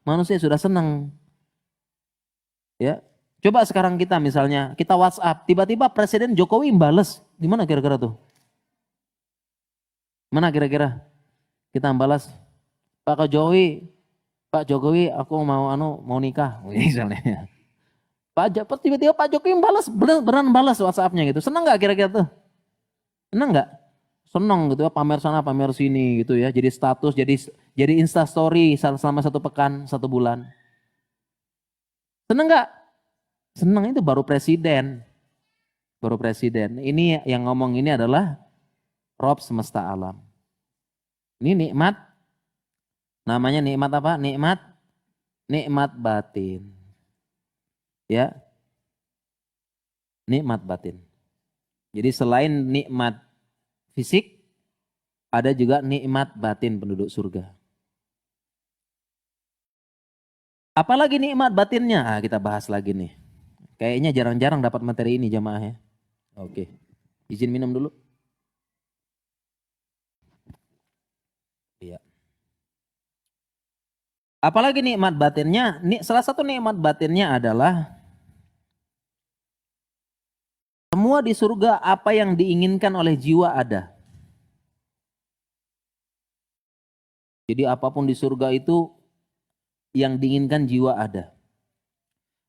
[SPEAKER 2] manusia sudah senang, ya. Coba sekarang kita misalnya, kita WhatsApp, tiba-tiba Presiden Jokowi bales. Gimana kira-kira tuh? Mana kira-kira? Kita balas, Pak Jokowi aku mau nikah. Misalnya. Tiba-tiba Pak Jokowi balas, beneran balas WhatsApp-nya gitu. Senang gak kira-kira tuh? Senang gak? Senang gitu ya, pamer sana pamer sini gitu ya. Jadi status, jadi instastory selama 1 pekan, 1 bulan. Senang gak? Senang, itu baru presiden. Baru presiden. Ini yang ngomong ini adalah Rob semesta alam. Ini nikmat. Namanya nikmat apa? Nikmat batin. Ya. Nikmat batin. Jadi selain nikmat fisik, ada juga nikmat batin penduduk surga. Apalagi nikmat batinnya? Nah, kita bahas lagi nih. Kayaknya jarang-jarang dapat materi ini jamaah ya. Oke. Izin minum dulu. Iya. Apalagi nikmat batinnya? Salah satu nikmat batinnya adalah semua di surga apa yang diinginkan oleh jiwa ada. Jadi apapun di surga itu yang diinginkan jiwa ada.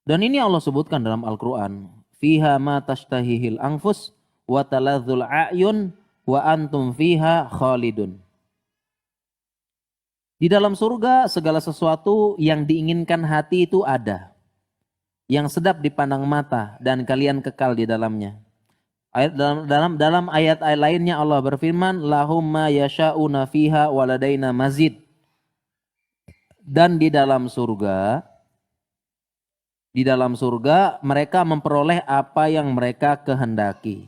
[SPEAKER 2] Dan ini Allah sebutkan dalam Al-Quran. Fiha ma tashtahihil anfus wa taladzul a'yun wa antum fiha khalidun. Di dalam surga segala sesuatu yang diinginkan hati itu ada, yang sedap dipandang mata dan kalian kekal di dalamnya. Dalam ayat lainnya Allah berfirman, lahum ma yasha'una fiha waladaina mazid. Dan di dalam surga mereka memperoleh apa yang mereka kehendaki.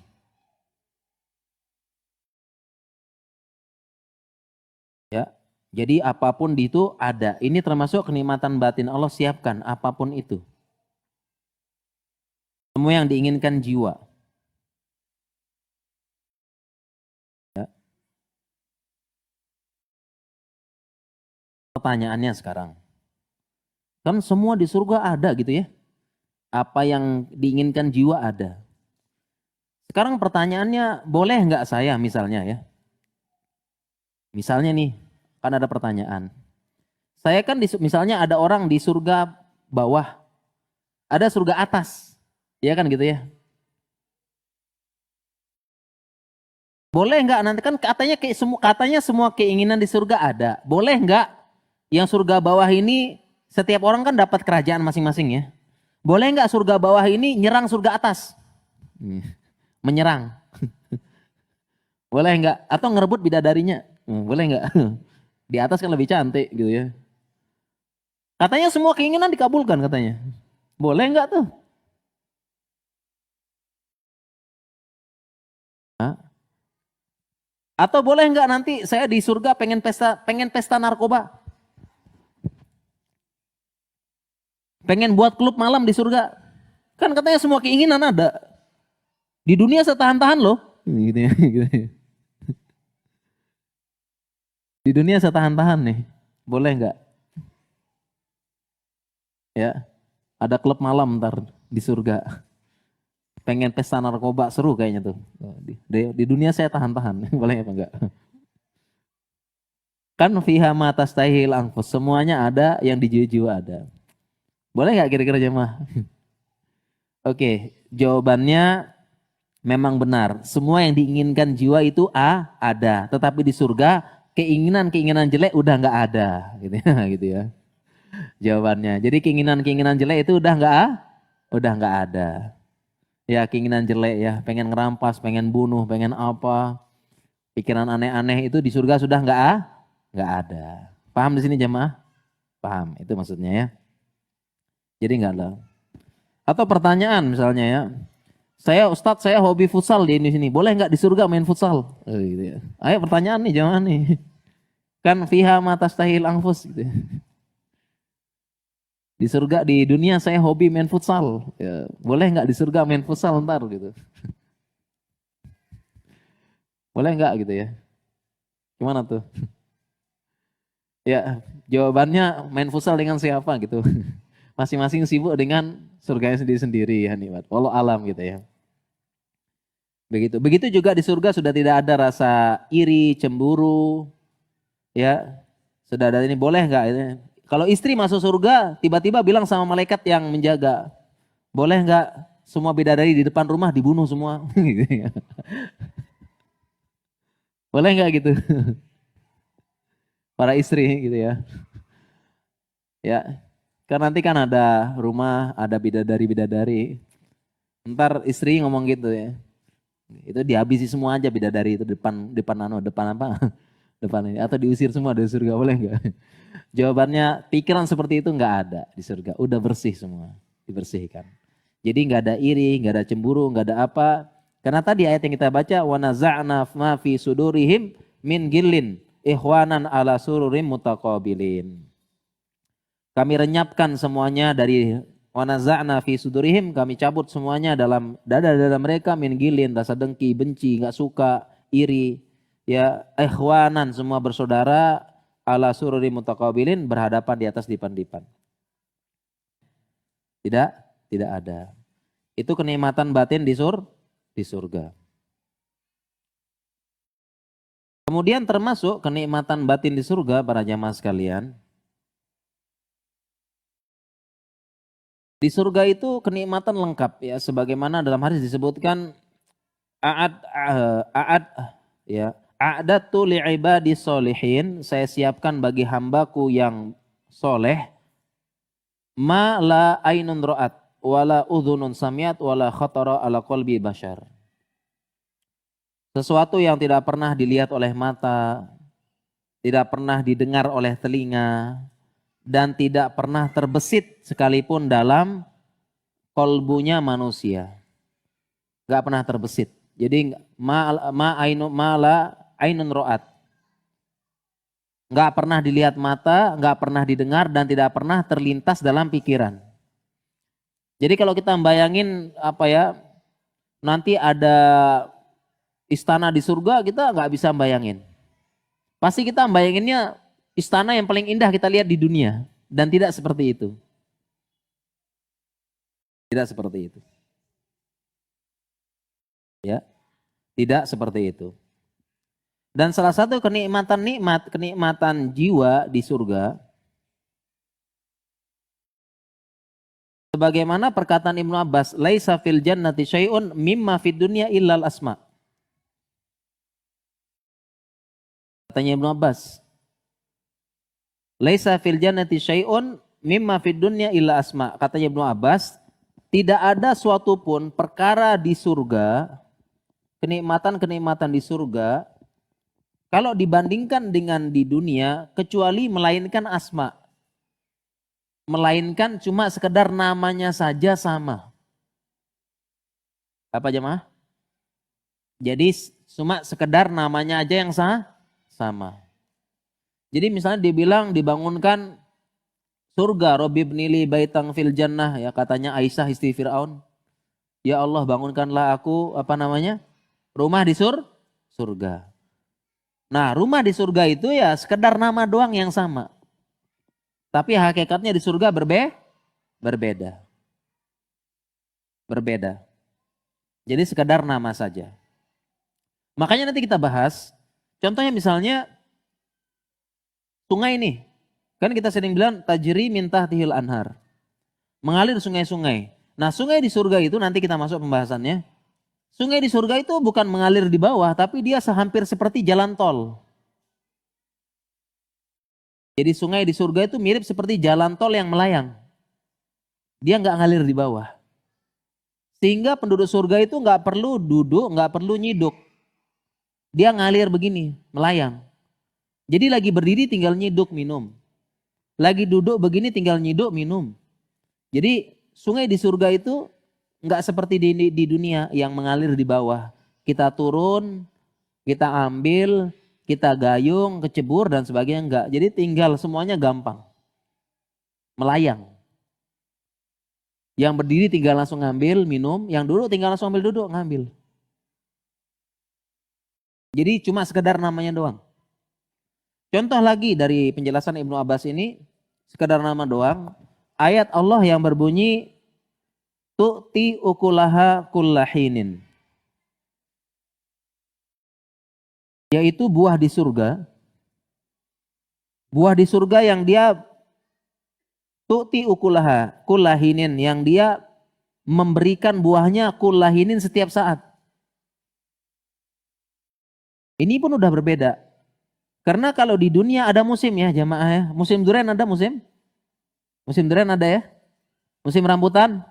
[SPEAKER 2] Ya. Jadi apapun itu ada. Ini termasuk kenikmatan batin Allah siapkan apapun itu. Semua yang diinginkan jiwa. Ya. Pertanyaannya sekarang. Kan semua di surga ada gitu ya. Apa yang diinginkan jiwa ada. Sekarang pertanyaannya, boleh nggak saya misalnya ya. Misalnya nih, kan ada pertanyaan. Saya kan misalnya ada orang di surga bawah. Ada surga atas. Ya kan gitu ya. Boleh nggak nanti kan katanya semua keinginan di surga ada. Boleh nggak yang surga bawah ini setiap orang kan dapat kerajaan masing-masing ya. Boleh nggak surga bawah ini nyerang surga atas? Menyerang. Boleh nggak? Atau ngerebut bidadarinya? Boleh nggak? Di atas kan lebih cantik gitu ya. Katanya semua keinginan dikabulkan katanya. Boleh nggak tuh? Atau boleh nggak nanti saya di surga pengen pesta narkoba? Pengen buat klub malam di surga? Kan katanya semua keinginan ada. Di dunia setahan-tahan loh. Gitu ya. Di dunia setahan-tahan nih. Boleh nggak? Ya. Ada klub malam ntar di surga. Pengen pesta narkoba seru kayaknya tuh. Di dunia saya tahan-tahan. Boleh apa enggak? Kan fiha ma tastahil anfus. Semuanya ada, yang di jiwa ada. Boleh nggak kira-kira jemaah? Oke, jawabannya memang benar. Semua yang diinginkan jiwa itu ada. Tetapi di surga keinginan-keinginan jelek udah nggak ada. Gitu ya, gitu ya. Jawabannya. Jadi keinginan-keinginan jelek itu udah nggak ada. Ya keinginan jelek ya, pengen ngerampas, pengen bunuh, pengen apa. Pikiran aneh-aneh itu di surga sudah nggak ada. Paham di sini jemaah? Paham, itu maksudnya ya. Jadi nggak ada. Atau pertanyaan misalnya ya, Ustadz saya hobi futsal di sini, boleh nggak di surga main futsal? Gitu ya. Ayo pertanyaan nih jemaah nih. Kan fiha ma tastahil anfus gitu ya. Di surga, di dunia saya hobi main futsal. Ya, boleh nggak di surga main futsal ntar gitu? Boleh nggak gitu ya? Gimana tuh? Ya, jawabannya main futsal dengan siapa gitu. Masing-masing sibuk dengan surganya sendiri-sendiri ya nikmat. Walau alam gitu ya. Begitu. Begitu juga di surga sudah tidak ada rasa iri, cemburu. Ya, sudah ada ini boleh nggak? Kalau istri masuk surga, tiba-tiba bilang sama malaikat yang menjaga, boleh nggak semua bidadari di depan rumah dibunuh semua? Boleh nggak gitu? Para istri gitu ya. Ya, kan nanti kan ada rumah, ada bidadari-bidadari. Ntar istri ngomong gitu ya. Itu dihabisi semua aja bidadari itu depan apa? Depan ini atau diusir semua dari surga, boleh nggak? Jawabannya pikiran seperti itu nggak ada di surga. Udah bersih semua, dibersihkan. Jadi nggak ada iri, nggak ada cemburu, nggak ada apa. Karena tadi ayat yang kita baca, wa naza'na ma fi sudurihim min gillin ikhwanan ala sururim mutaqabilin. Kami renyapkan semuanya dari wa naza'na fi sudurihim, kami cabut semuanya dalam dada-dada mereka min gillin, rasa dengki, benci, nggak suka, iri. Ya ikhwanan, semua bersaudara, ala sururi mutaqabilin, berhadapan di atas dipan-dipan. Tidak ada. Itu kenikmatan batin di surga. Kemudian termasuk kenikmatan batin di surga para jamaah sekalian. Di surga itu kenikmatan lengkap ya, sebagaimana dalam hadis disebutkan A'adatu li'ibadi solihin, saya siapkan bagi hambaku yang soleh, ma la ainun ra'at, wala udhunun samiat, wala khatara ala qalbi bashar. Sesuatu yang tidak pernah dilihat oleh mata, tidak pernah didengar oleh telinga, dan tidak pernah terbesit sekalipun dalam kolbunya manusia. Gak pernah terbesit. Jadi ma la ainun ro'at. Gak pernah dilihat mata, gak pernah didengar, dan tidak pernah terlintas dalam pikiran. Jadi kalau kita bayangin nanti ada istana di surga, kita gak bisa bayangin. Pasti kita bayanginnya istana yang paling indah kita lihat di dunia. Dan tidak seperti itu. Tidak seperti itu. Ya, tidak seperti itu. Dan salah satu kenikmatan jiwa di surga, sebagaimana perkataan Ibnu Abbas, laisa fil jannati syai'un mimma fid dunya illal asma. Katanya Ibnu Abbas, laisa fil jannati syai'un mimma fid dunya illa asma. Katanya Ibnu Abbas, tidak ada suatu pun perkara di surga, kenikmatan-kenikmatan di surga, kalau dibandingkan dengan di dunia, kecuali melainkan asma. Melainkan cuma sekedar namanya saja sama. Apa jemaah? Jadi cuma sekedar namanya aja yang sama. Jadi misalnya dibilang dibangunkan surga, Rabbi ibnili baitang fil jannah, ya katanya Aisyah istri Fir'aun. Ya Allah, bangunkanlah aku rumah di surga. Nah, rumah di surga itu ya sekedar nama doang yang sama. Tapi hakikatnya di surga berbeda. Jadi sekedar nama saja. Makanya nanti kita bahas, contohnya misalnya sungai ini. Kan kita sering bilang tajri min tahtihil anhar. Mengalir sungai-sungai. Nah, sungai di surga itu nanti kita masuk pembahasannya. Sungai di surga itu bukan mengalir di bawah, tapi dia hampir seperti jalan tol. Jadi sungai di surga itu mirip seperti jalan tol yang melayang. Dia nggak ngalir di bawah. Sehingga penduduk surga itu nggak perlu duduk, nggak perlu nyiduk. Dia ngalir begini, melayang. Jadi lagi berdiri tinggal nyiduk minum. Lagi duduk begini tinggal nyiduk minum. Jadi sungai di surga itu nggak seperti di dunia yang mengalir di bawah. Kita turun, kita ambil, kita gayung, kecebur dan sebagainya, enggak. Jadi tinggal semuanya gampang. Melayang. Yang berdiri tinggal langsung ngambil, minum. Yang duduk tinggal langsung ambil, duduk, ngambil. Jadi cuma sekedar namanya doang. Contoh lagi dari penjelasan Ibnu Abbas ini, sekedar nama doang. Ayat Allah yang berbunyi, tu'ti ukulaha kullahinin. Yaitu buah di surga. Buah di surga yang dia tu'ti ukulaha kullahinin, yang dia memberikan buahnya kullahinin setiap saat. Ini pun udah berbeda. Karena kalau di dunia ada musim ya jamaah ya. Musim durian ada musim? Musim durian ada ya? Musim rambutan?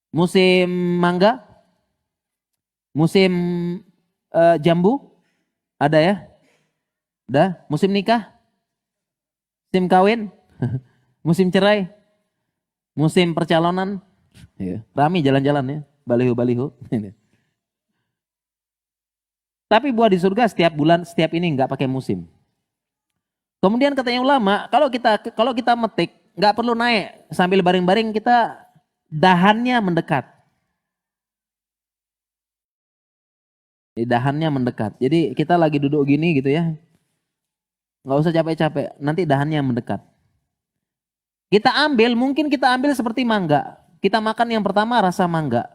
[SPEAKER 2] Musim mangga? Musim jambu? Ada ya? Ada? Musim nikah? Musim kawin? Musim cerai? Musim percalonan? Rame jalan-jalan ya, baliho-baliho. Tapi buah di surga setiap bulan, setiap ini nggak pakai musim. Kemudian katanya ulama, kalau kita metik nggak perlu naik sambil baring-baring, kita dahannya mendekat. Jadi dahannya mendekat. Jadi kita lagi duduk gini gitu ya, nggak usah capek-capek, nanti dahannya mendekat. Mungkin kita ambil seperti mangga. Kita makan yang pertama rasa mangga.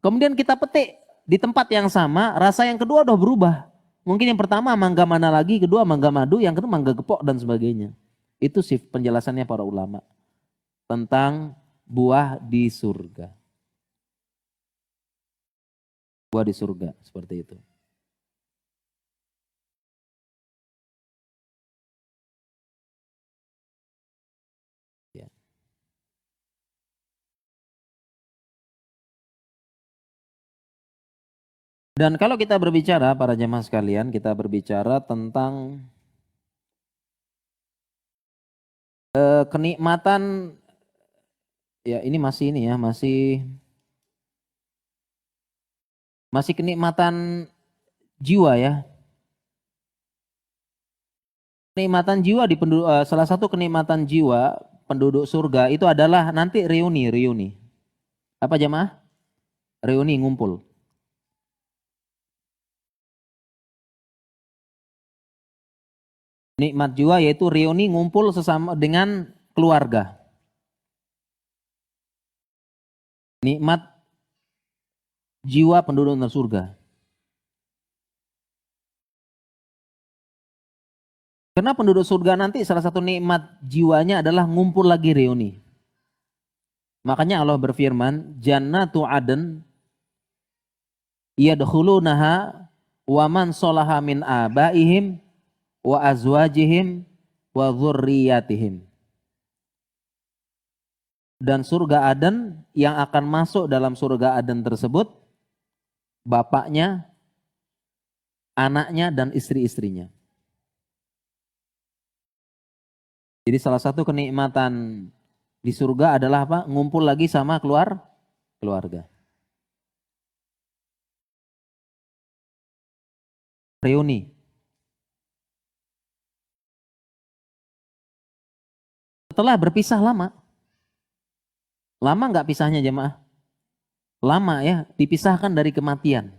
[SPEAKER 2] Kemudian kita petik di tempat yang sama, rasa yang kedua udah berubah. Mungkin yang pertama mangga mana lagi, kedua mangga madu, yang kedua mangga gepok dan sebagainya. Itu sih penjelasannya para ulama tentang buah di surga. buah di surga, seperti itu. Ya. Dan kalau kita berbicara para jemaah sekalian, kita berbicara tentang kenikmatan, ya ini ya, masih kenikmatan jiwa ya. Kenikmatan jiwa salah satu kenikmatan jiwa penduduk surga itu adalah nanti reuni. Apa jemaah? Reuni, ngumpul. Nikmat jiwa yaitu reuni, ngumpul sesama dengan keluarga. Nikmat jiwa penduduk surga. Karena penduduk surga nanti salah satu nikmat jiwanya adalah ngumpul lagi reuni. Makanya Allah berfirman, Jannatu Aden yadkhulunaha wa man sholaha min abaihim wa azwajihim wa dzurriyyatihim. Dan surga Aden, yang akan masuk dalam surga Aden tersebut bapaknya, anaknya dan istri-istrinya. Jadi salah satu kenikmatan di surga adalah apa? Ngumpul lagi sama keluarga. Reuni. Setelah berpisah lama. Lama nggak pisahnya jemaah? Lama ya, dipisahkan dari kematian.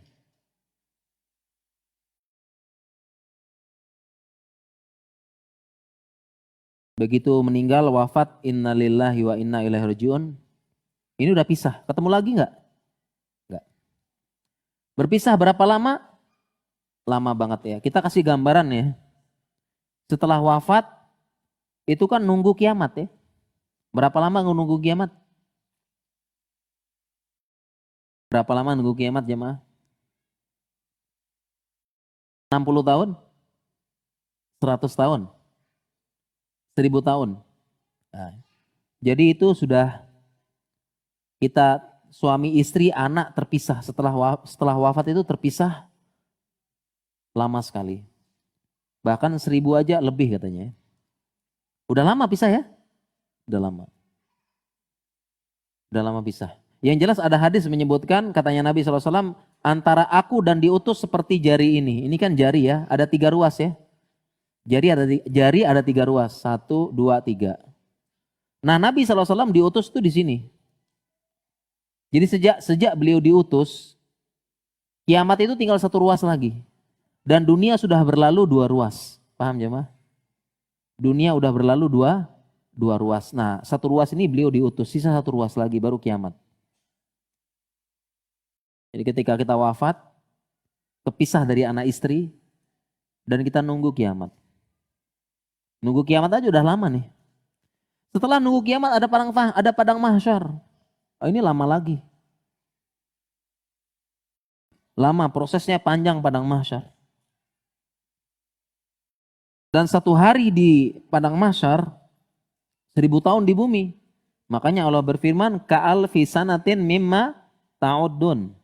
[SPEAKER 2] Begitu meninggal, wafat, innalillahi wa inna ilaihi rajiun. Ini udah pisah, ketemu lagi nggak? Nggak. Berpisah berapa lama? Lama banget ya. Kita kasih gambaran ya. Setelah wafat, itu kan nunggu kiamat ya. Berapa lama nunggu kiamat? Berapa lama nunggu kiamat jemaah? 60 tahun? 100 tahun? 1000 tahun? Nah, jadi itu sudah kita suami istri anak terpisah setelah wafat itu terpisah lama sekali. Bahkan 1000 aja lebih katanya. Udah lama pisah ya? Udah lama. Udah lama pisah. Yang jelas ada hadis menyebutkan katanya Nabi SAW, antara aku dan diutus seperti jari ini. Ini kan jari ya, ada 3 ruas ya. Jari ada 3 ruas, 1, 2, 3. Nah Nabi SAW diutus itu di sini. Jadi sejak beliau diutus, kiamat itu tinggal 1 ruas lagi. Dan dunia sudah berlalu 2 ruas. Paham jemaah? Dunia udah berlalu 2 ruas. Nah 1 ruas ini beliau diutus, sisa 1 ruas lagi baru kiamat. Jadi ketika kita wafat, kepisah dari anak istri, dan kita nunggu kiamat. Nunggu kiamat aja udah lama nih. Setelah nunggu kiamat ada padang mahsyar. Oh, ini lama lagi. Lama, prosesnya panjang padang mahsyar. Dan 1 hari di padang mahsyar, 1000 tahun di bumi. Makanya Allah berfirman, ka'alfi sanatin mimma ta'uddun.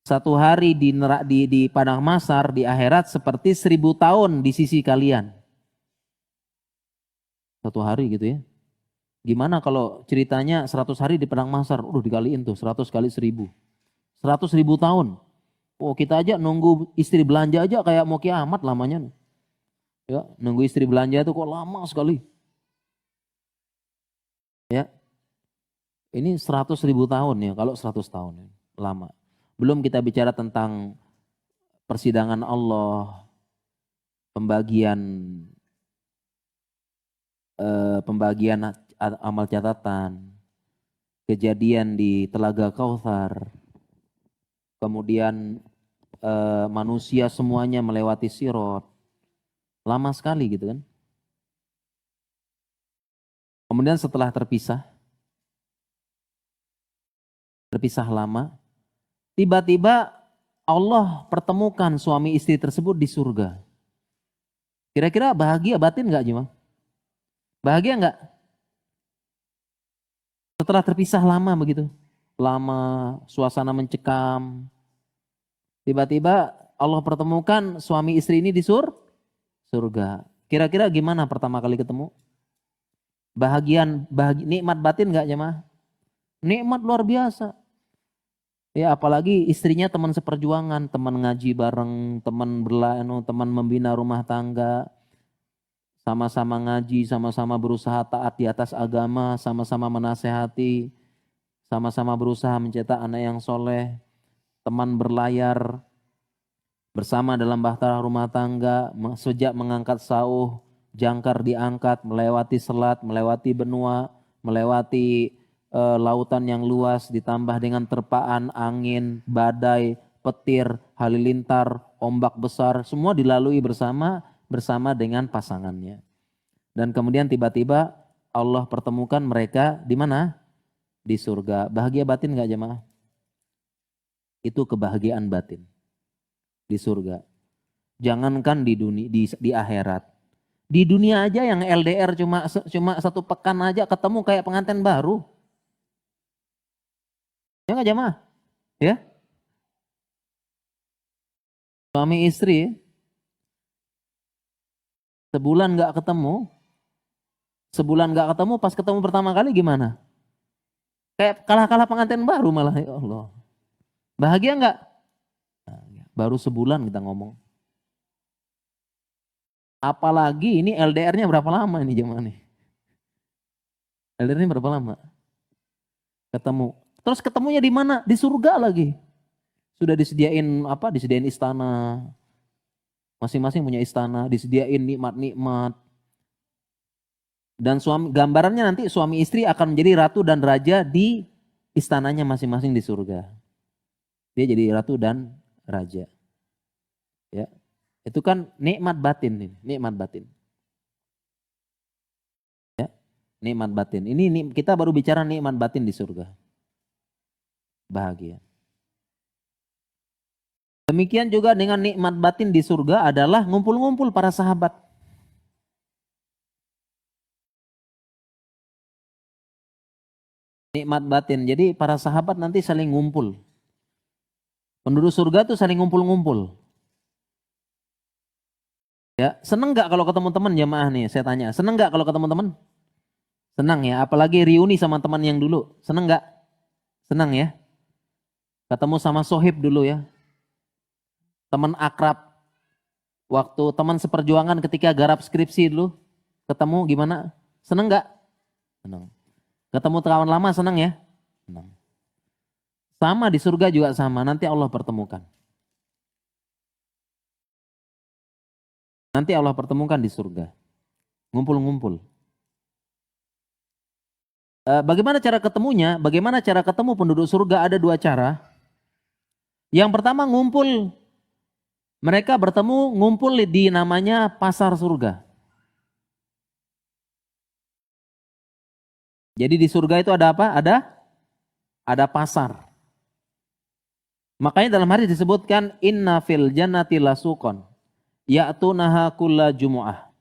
[SPEAKER 2] 1 hari di padang mahsyar di akhirat seperti 1000 tahun di sisi kalian. 1 hari gitu ya. Gimana kalau ceritanya 100 hari di padang mahsyar, dikaliin tuh 100 kali 1000. 100.000 tahun. Oh kita aja nunggu istri belanja aja kayak mau kiamat lamanya. Ya, nunggu istri belanja itu kok lama sekali. Ya. Ini 100.000 tahun ya, kalau 100 tahun ya, lama. Belum kita bicara tentang persidangan Allah, pembagian amal catatan, kejadian di Telaga Kautsar, kemudian manusia semuanya melewati Sirat. Lama sekali gitu kan. Kemudian setelah terpisah lama, Tiba-tiba Allah pertemukan suami istri tersebut di surga. Kira-kira bahagia batin nggak Jemaah? Bahagia nggak? Setelah terpisah lama begitu, lama suasana mencekam, tiba-tiba Allah pertemukan suami istri ini di surga. Kira-kira gimana pertama kali ketemu? Nikmat batin nggak Jemaah? Nikmat luar biasa. Ya apalagi istrinya teman seperjuangan, teman ngaji bareng, teman membina rumah tangga, sama-sama ngaji, sama-sama berusaha taat di atas agama, sama-sama menasehati, sama-sama berusaha mencetak anak yang soleh, teman berlayar bersama dalam bahtera rumah tangga, sejak mengangkat sauh, jangkar diangkat, melewati selat, melewati benua, melewati lautan yang luas, ditambah dengan terpaan, angin, badai, petir, halilintar, ombak besar, semua dilalui bersama dengan pasangannya. Dan kemudian tiba-tiba Allah pertemukan mereka di mana? Di surga. Bahagia batin nggak Jemaah? Itu kebahagiaan batin di surga. Jangankan di dunia, di akhirat. Di dunia aja yang LDR cuma 1 pekan aja ketemu kayak pengantin baru. Ya nggak Jemaah? Ya. Suami istri sebulan nggak ketemu, pas ketemu pertama kali gimana? Kayak kalah-kalah pengantin baru malah, ya Allah. Bahagia nggak? Nah, baru sebulan kita ngomong. Apalagi ini LDR-nya berapa lama ini Jemaah nih? LDR-nya berapa lama? Ketemu. Terus ketemunya di mana? Di surga lagi. Sudah disediain Disediain istana. Masing-masing punya istana, disediain nikmat-nikmat. Dan gambarannya nanti suami istri akan menjadi ratu dan raja di istananya masing-masing di surga. Dia jadi ratu dan raja. Ya. Itu kan nikmat batin, nikmat batin. Ya, nikmat batin. Ini kita baru bicara nikmat batin di surga. Bahagia. Demikian juga dengan nikmat batin di surga adalah ngumpul-ngumpul para sahabat. Nikmat batin. Jadi para sahabat nanti saling ngumpul. Penduduk surga tuh saling ngumpul-ngumpul. Ya, seneng nggak kalau ketemu teman Jemaah nih? Saya tanya, seneng nggak kalau ketemu teman? Senang ya, apalagi reuni sama teman yang dulu. Seneng nggak? Senang ya. Ketemu sama sohib dulu ya. Teman akrab. Waktu teman seperjuangan ketika garap skripsi dulu. Ketemu gimana? Seneng nggak? Senang. Ketemu kawan lama senang ya? Senang. Sama di surga juga sama, nanti Allah pertemukan. Nanti Allah pertemukan di surga. Ngumpul-ngumpul. Bagaimana cara ketemunya? Bagaimana cara ketemu penduduk surga? Ada 2 cara. Yang pertama ngumpul. Mereka bertemu ngumpul di namanya pasar surga. Jadi di surga itu ada apa? Ada pasar. Makanya dalam hadis disebutkan inna fil jannati lasuqan ya'tunaha kulla jumu'ah.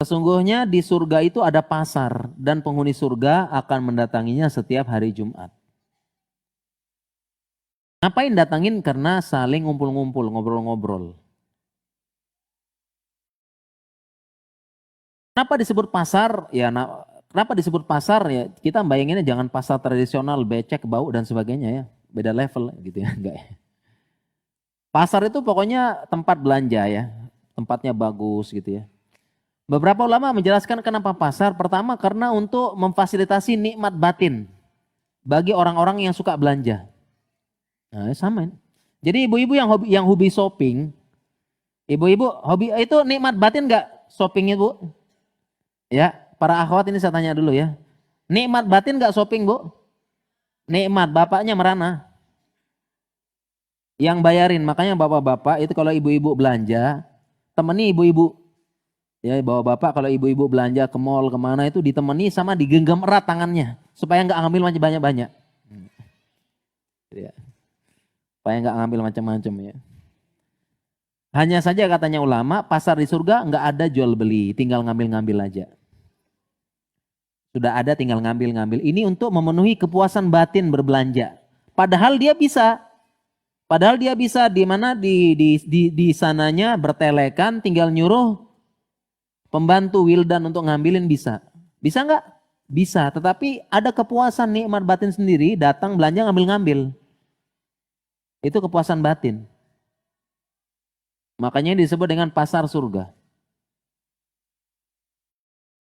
[SPEAKER 2] Sesungguhnya di surga itu ada pasar dan penghuni surga akan mendatanginya setiap hari Jumat. Ngapain datangin? Karena saling ngumpul-ngumpul, ngobrol-ngobrol. Kenapa disebut pasar? Ya, kenapa disebut pasar? Ya, kita bayanginnya jangan pasar tradisional, becek, bau dan sebagainya ya. Beda level gitu ya, enggak ya. Pasar itu pokoknya tempat belanja ya. Tempatnya bagus gitu ya. Beberapa ulama menjelaskan kenapa pasar. Pertama karena untuk memfasilitasi nikmat batin bagi orang-orang yang suka belanja. Nah, sama. Jadi ibu-ibu yang hobi shopping, ibu-ibu hobi itu nikmat batin enggak shopping ibu? Ya, para akhwat ini saya tanya dulu ya. Nikmat batin enggak shopping bu? Nikmat, bapaknya merana. Yang bayarin, makanya bapak-bapak itu kalau ibu-ibu belanja, temani ibu-ibu. Ya, bawa bapak kalau ibu-ibu belanja ke mall kemana itu ditemani sama digenggam erat tangannya supaya enggak ngambil banyak-banyak. Ya. Supaya nggak ngambil macam-macam ya. Hanya saja katanya ulama, pasar di surga nggak ada jual beli, tinggal ngambil-ngambil aja. Sudah ada tinggal ngambil-ngambil. Ini untuk memenuhi kepuasan batin berbelanja. Padahal dia bisa. Padahal dia bisa di mana di sananya bertelekan, tinggal nyuruh pembantu Wildan untuk ngambilin bisa. Bisa nggak? Bisa. Tetapi ada kepuasan nikmat batin sendiri, datang belanja ngambil-ngambil. Itu kepuasan batin. Makanya disebut dengan pasar surga.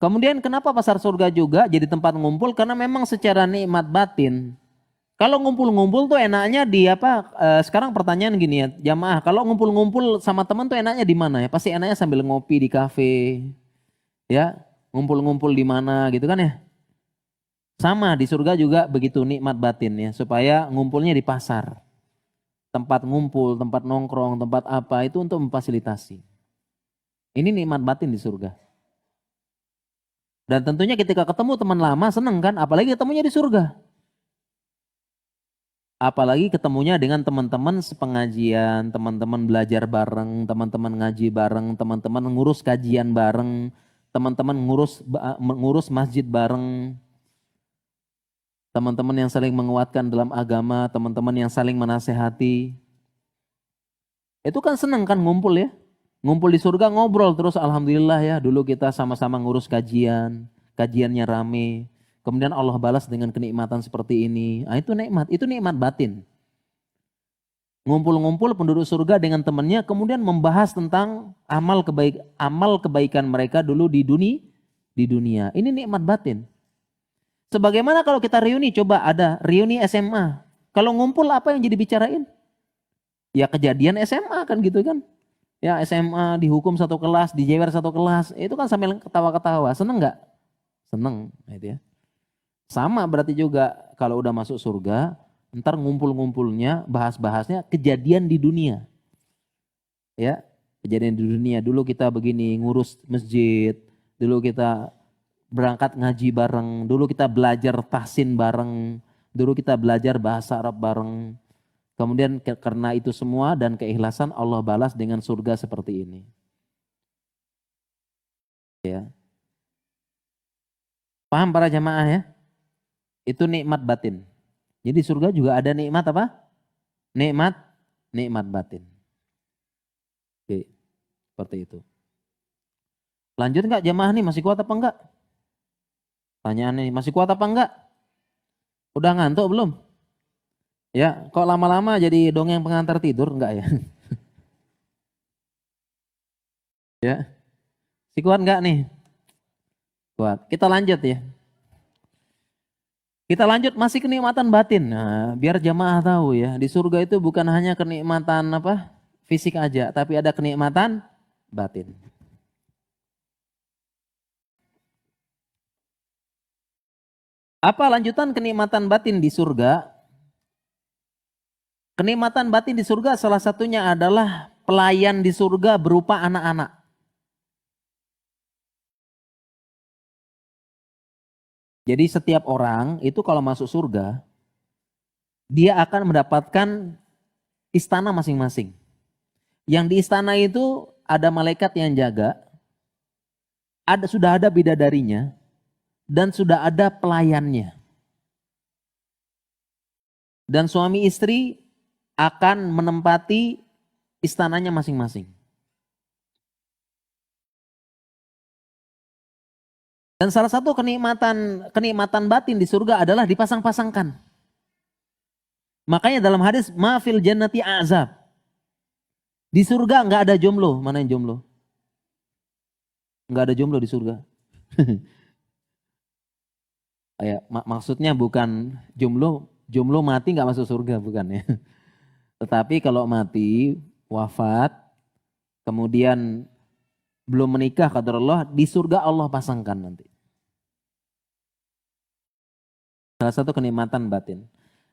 [SPEAKER 2] Kemudian kenapa pasar surga juga jadi tempat ngumpul? Karena memang secara nikmat batin. Kalau ngumpul-ngumpul tuh enaknya di apa? Sekarang pertanyaan gini ya, jamaah. Kalau ngumpul-ngumpul sama teman tuh enaknya di mana ya? Pasti enaknya sambil ngopi di kafe, ya. Ngumpul-ngumpul di mana gitu kan ya? Sama di surga juga begitu nikmat batin ya. Supaya ngumpulnya di pasar. Tempat ngumpul, tempat nongkrong, tempat apa itu untuk memfasilitasi. Ini nikmat batin di surga. Dan tentunya ketika ketemu teman lama seneng kan, apalagi ketemunya di surga. Apalagi ketemunya dengan teman-teman sepengajian, teman-teman belajar bareng, teman-teman ngaji bareng, teman-teman ngurus kajian bareng, teman-teman ngurus masjid bareng. Teman-teman yang saling menguatkan dalam agama, teman-teman yang saling menasehati. Itu kan seneng kan ngumpul ya. Ngumpul di surga ngobrol terus alhamdulillah ya. Dulu kita sama-sama ngurus kajian, kajiannya rame. Kemudian Allah balas dengan kenikmatan seperti ini. Nah, itu nikmat batin. Ngumpul-ngumpul penduduk surga dengan temannya kemudian membahas tentang amal kebaikan mereka dulu di dunia. Ini nikmat batin. Sebagaimana kalau kita reuni, coba ada reuni SMA. Kalau ngumpul apa yang jadi bicarain? Ya kejadian SMA kan gitu kan. Ya SMA dihukum satu kelas, dijewer satu kelas. Itu kan sambil ketawa-ketawa. Seneng gak? Seneng. Gitu ya. Sama berarti juga kalau udah masuk surga, ntar ngumpul-ngumpulnya, bahas-bahasnya kejadian di dunia. Ya, kejadian di dunia. Dulu kita begini, ngurus masjid. Dulu kita berangkat ngaji bareng, dulu kita belajar tahsin bareng, dulu kita belajar bahasa Arab bareng. Kemudian karena itu semua dan keikhlasan Allah balas dengan surga seperti ini. Ya. Paham para jamaah ya? Itu nikmat batin. Jadi surga juga ada nikmat apa? Nikmat batin. Oke, seperti itu. Lanjut enggak jamaah nih, masih kuat apa enggak? Tanyaan nih, masih kuat apa enggak? Udah ngantuk belum? Ya, kok lama-lama jadi dongeng pengantar tidur? Enggak ya? Ya, masih kuat enggak nih? Kuat. Kita lanjut ya. Kita lanjut masih kenikmatan batin. Nah, biar jamaah tahu ya, di surga itu bukan hanya kenikmatan apa? Fisik aja, tapi ada kenikmatan batin. Apa lanjutan kenikmatan batin di surga? Kenikmatan batin di surga salah satunya adalah pelayan di surga berupa anak-anak. Jadi setiap orang itu kalau masuk surga, dia akan mendapatkan istana masing-masing. Yang di istana itu ada malaikat yang jaga, sudah ada bidadarinya, dan sudah ada pelayannya. Dan suami istri akan menempati istananya masing-masing. Dan salah satu kenikmatan batin di surga adalah dipasang-pasangkan. Makanya dalam hadis mafil jannati azab. Di surga nggak ada jomblo. Mana yang jomblo? Nggak ada jomblo di surga. Ya, maksudnya bukan jomblo mati nggak masuk surga, bukan ya. Tetapi kalau mati, wafat, kemudian belum menikah qadarullah, di surga Allah pasangkan nanti. Salah satu kenikmatan batin.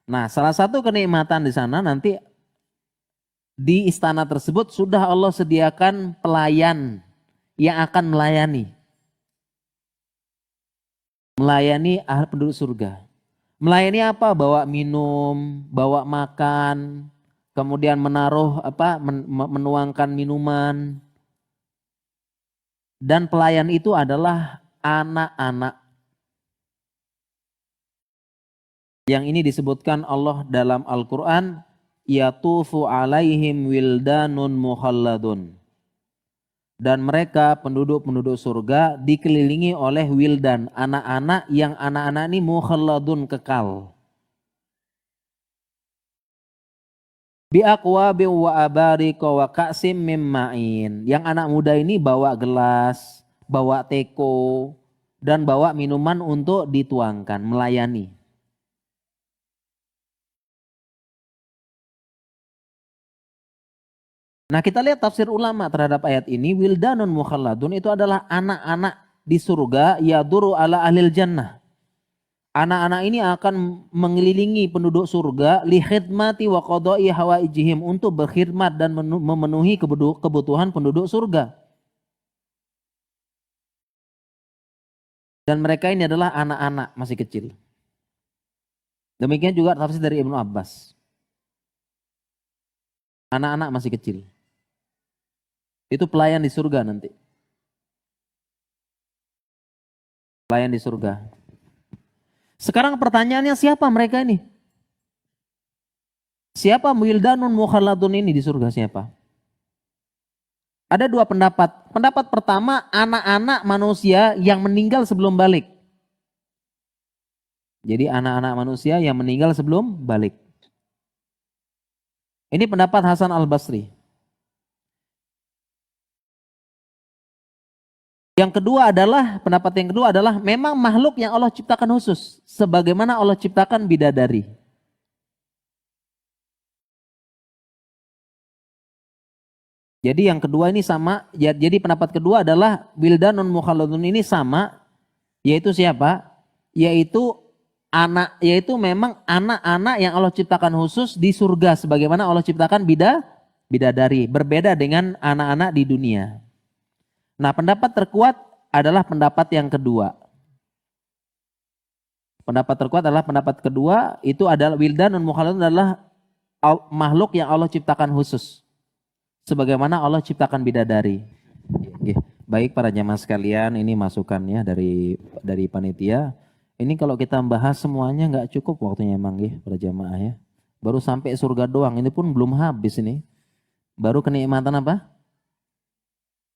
[SPEAKER 2] Nah, salah satu kenikmatan di sana nanti di istana tersebut sudah Allah sediakan pelayan yang akan melayani penduduk surga. Melayani apa? Bawa minum, bawa makan, kemudian menaruh menuangkan minuman. Dan pelayan itu adalah anak-anak. Yang ini disebutkan Allah dalam Al-Quran, yatufu alaihim wildanun mukhalladun. Dan mereka penduduk-penduduk surga dikelilingi oleh wildan, anak-anak yang anak-anak ini mukhalladun, kekal. Biaqwabi wa abarika wa ka'sim mim ma'in. Yang anak muda ini bawa gelas, bawa teko, dan bawa minuman untuk dituangkan, melayani. Nah, kita lihat tafsir ulama terhadap ayat ini, wildanun mukhalladun itu adalah anak-anak di surga yaduru ala ahlil jannah. Anak-anak ini akan mengelilingi penduduk surga li khidmati wa qada'i hawaijihim, untuk berkhidmat dan memenuhi kebutuhan penduduk surga. Dan mereka ini adalah anak-anak masih kecil. Demikian juga tafsir dari Ibnu Abbas. Anak-anak masih kecil. Itu pelayan di surga nanti. Pelayan di surga. Sekarang pertanyaannya, siapa mereka ini? Siapa wildanun mukhalladun ini di surga, siapa? Ada dua pendapat. Pendapat pertama, anak-anak manusia yang meninggal sebelum balik. Jadi anak-anak manusia yang meninggal sebelum balik. Ini pendapat Hasan Al-Basri. Yang kedua adalah, pendapat yang kedua adalah memang makhluk yang Allah ciptakan khusus. Sebagaimana Allah ciptakan bidadari. Jadi yang kedua ini sama, jadi pendapat kedua adalah wildanun mukhalladun ini sama, yaitu siapa? Yaitu memang anak-anak yang Allah ciptakan khusus di surga, sebagaimana Allah ciptakan bidadari, berbeda dengan anak-anak di dunia. Nah, pendapat terkuat adalah pendapat yang kedua. Pendapat terkuat adalah pendapat kedua, itu adalah wildanun mukhalladun adalah makhluk yang Allah ciptakan khusus, sebagaimana Allah ciptakan bidadari. Baik para jamaah sekalian, ini masukannya dari panitia. Ini kalau kita membahas semuanya nggak cukup waktunya emang ya para jamaah ya. Baru sampai surga doang, ini pun belum habis ini. Baru kenikmatan apa?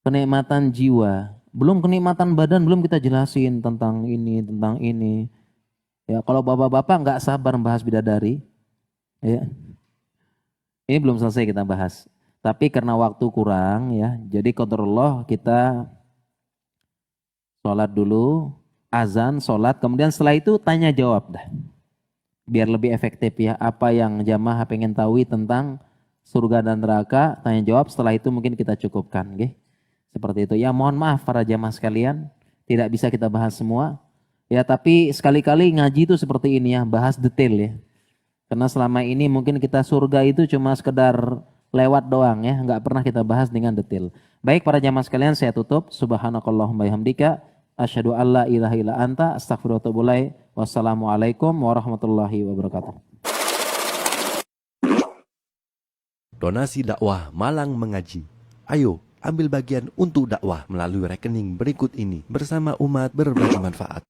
[SPEAKER 2] Kenikmatan jiwa. Belum kenikmatan badan, belum kita jelasin tentang ini. Ya, kalau bapak-bapak nggak sabar membahas bidadari, ya. Ini belum selesai kita bahas. Tapi karena waktu kurang ya, jadi qadarullah kita sholat dulu, azan, sholat, kemudian setelah itu tanya jawab dah. Biar lebih efektif ya, apa yang jamaah pengen tahu tentang surga dan neraka, tanya jawab, setelah itu mungkin kita cukupkan. Okay? Seperti itu. Ya mohon maaf para jamaah sekalian, tidak bisa kita bahas semua. Ya tapi sekali-kali ngaji itu seperti ini ya, bahas detail ya. Karena selama ini mungkin kita surga itu cuma sekedar lewat doang ya, nggak pernah kita bahas dengan detail. Baik para jamaah sekalian, saya tutup. Subhanakallahumma bihamdika, asyhadu alla ilaha illa anta, astaghfiruka wa atubu ilaik. Wassalamualaikum warahmatullahi wabarakatuh.
[SPEAKER 3] Donasi dakwah Malang Mengaji. Ayo ambil bagian untuk dakwah melalui rekening berikut ini bersama umat berbagi manfaat.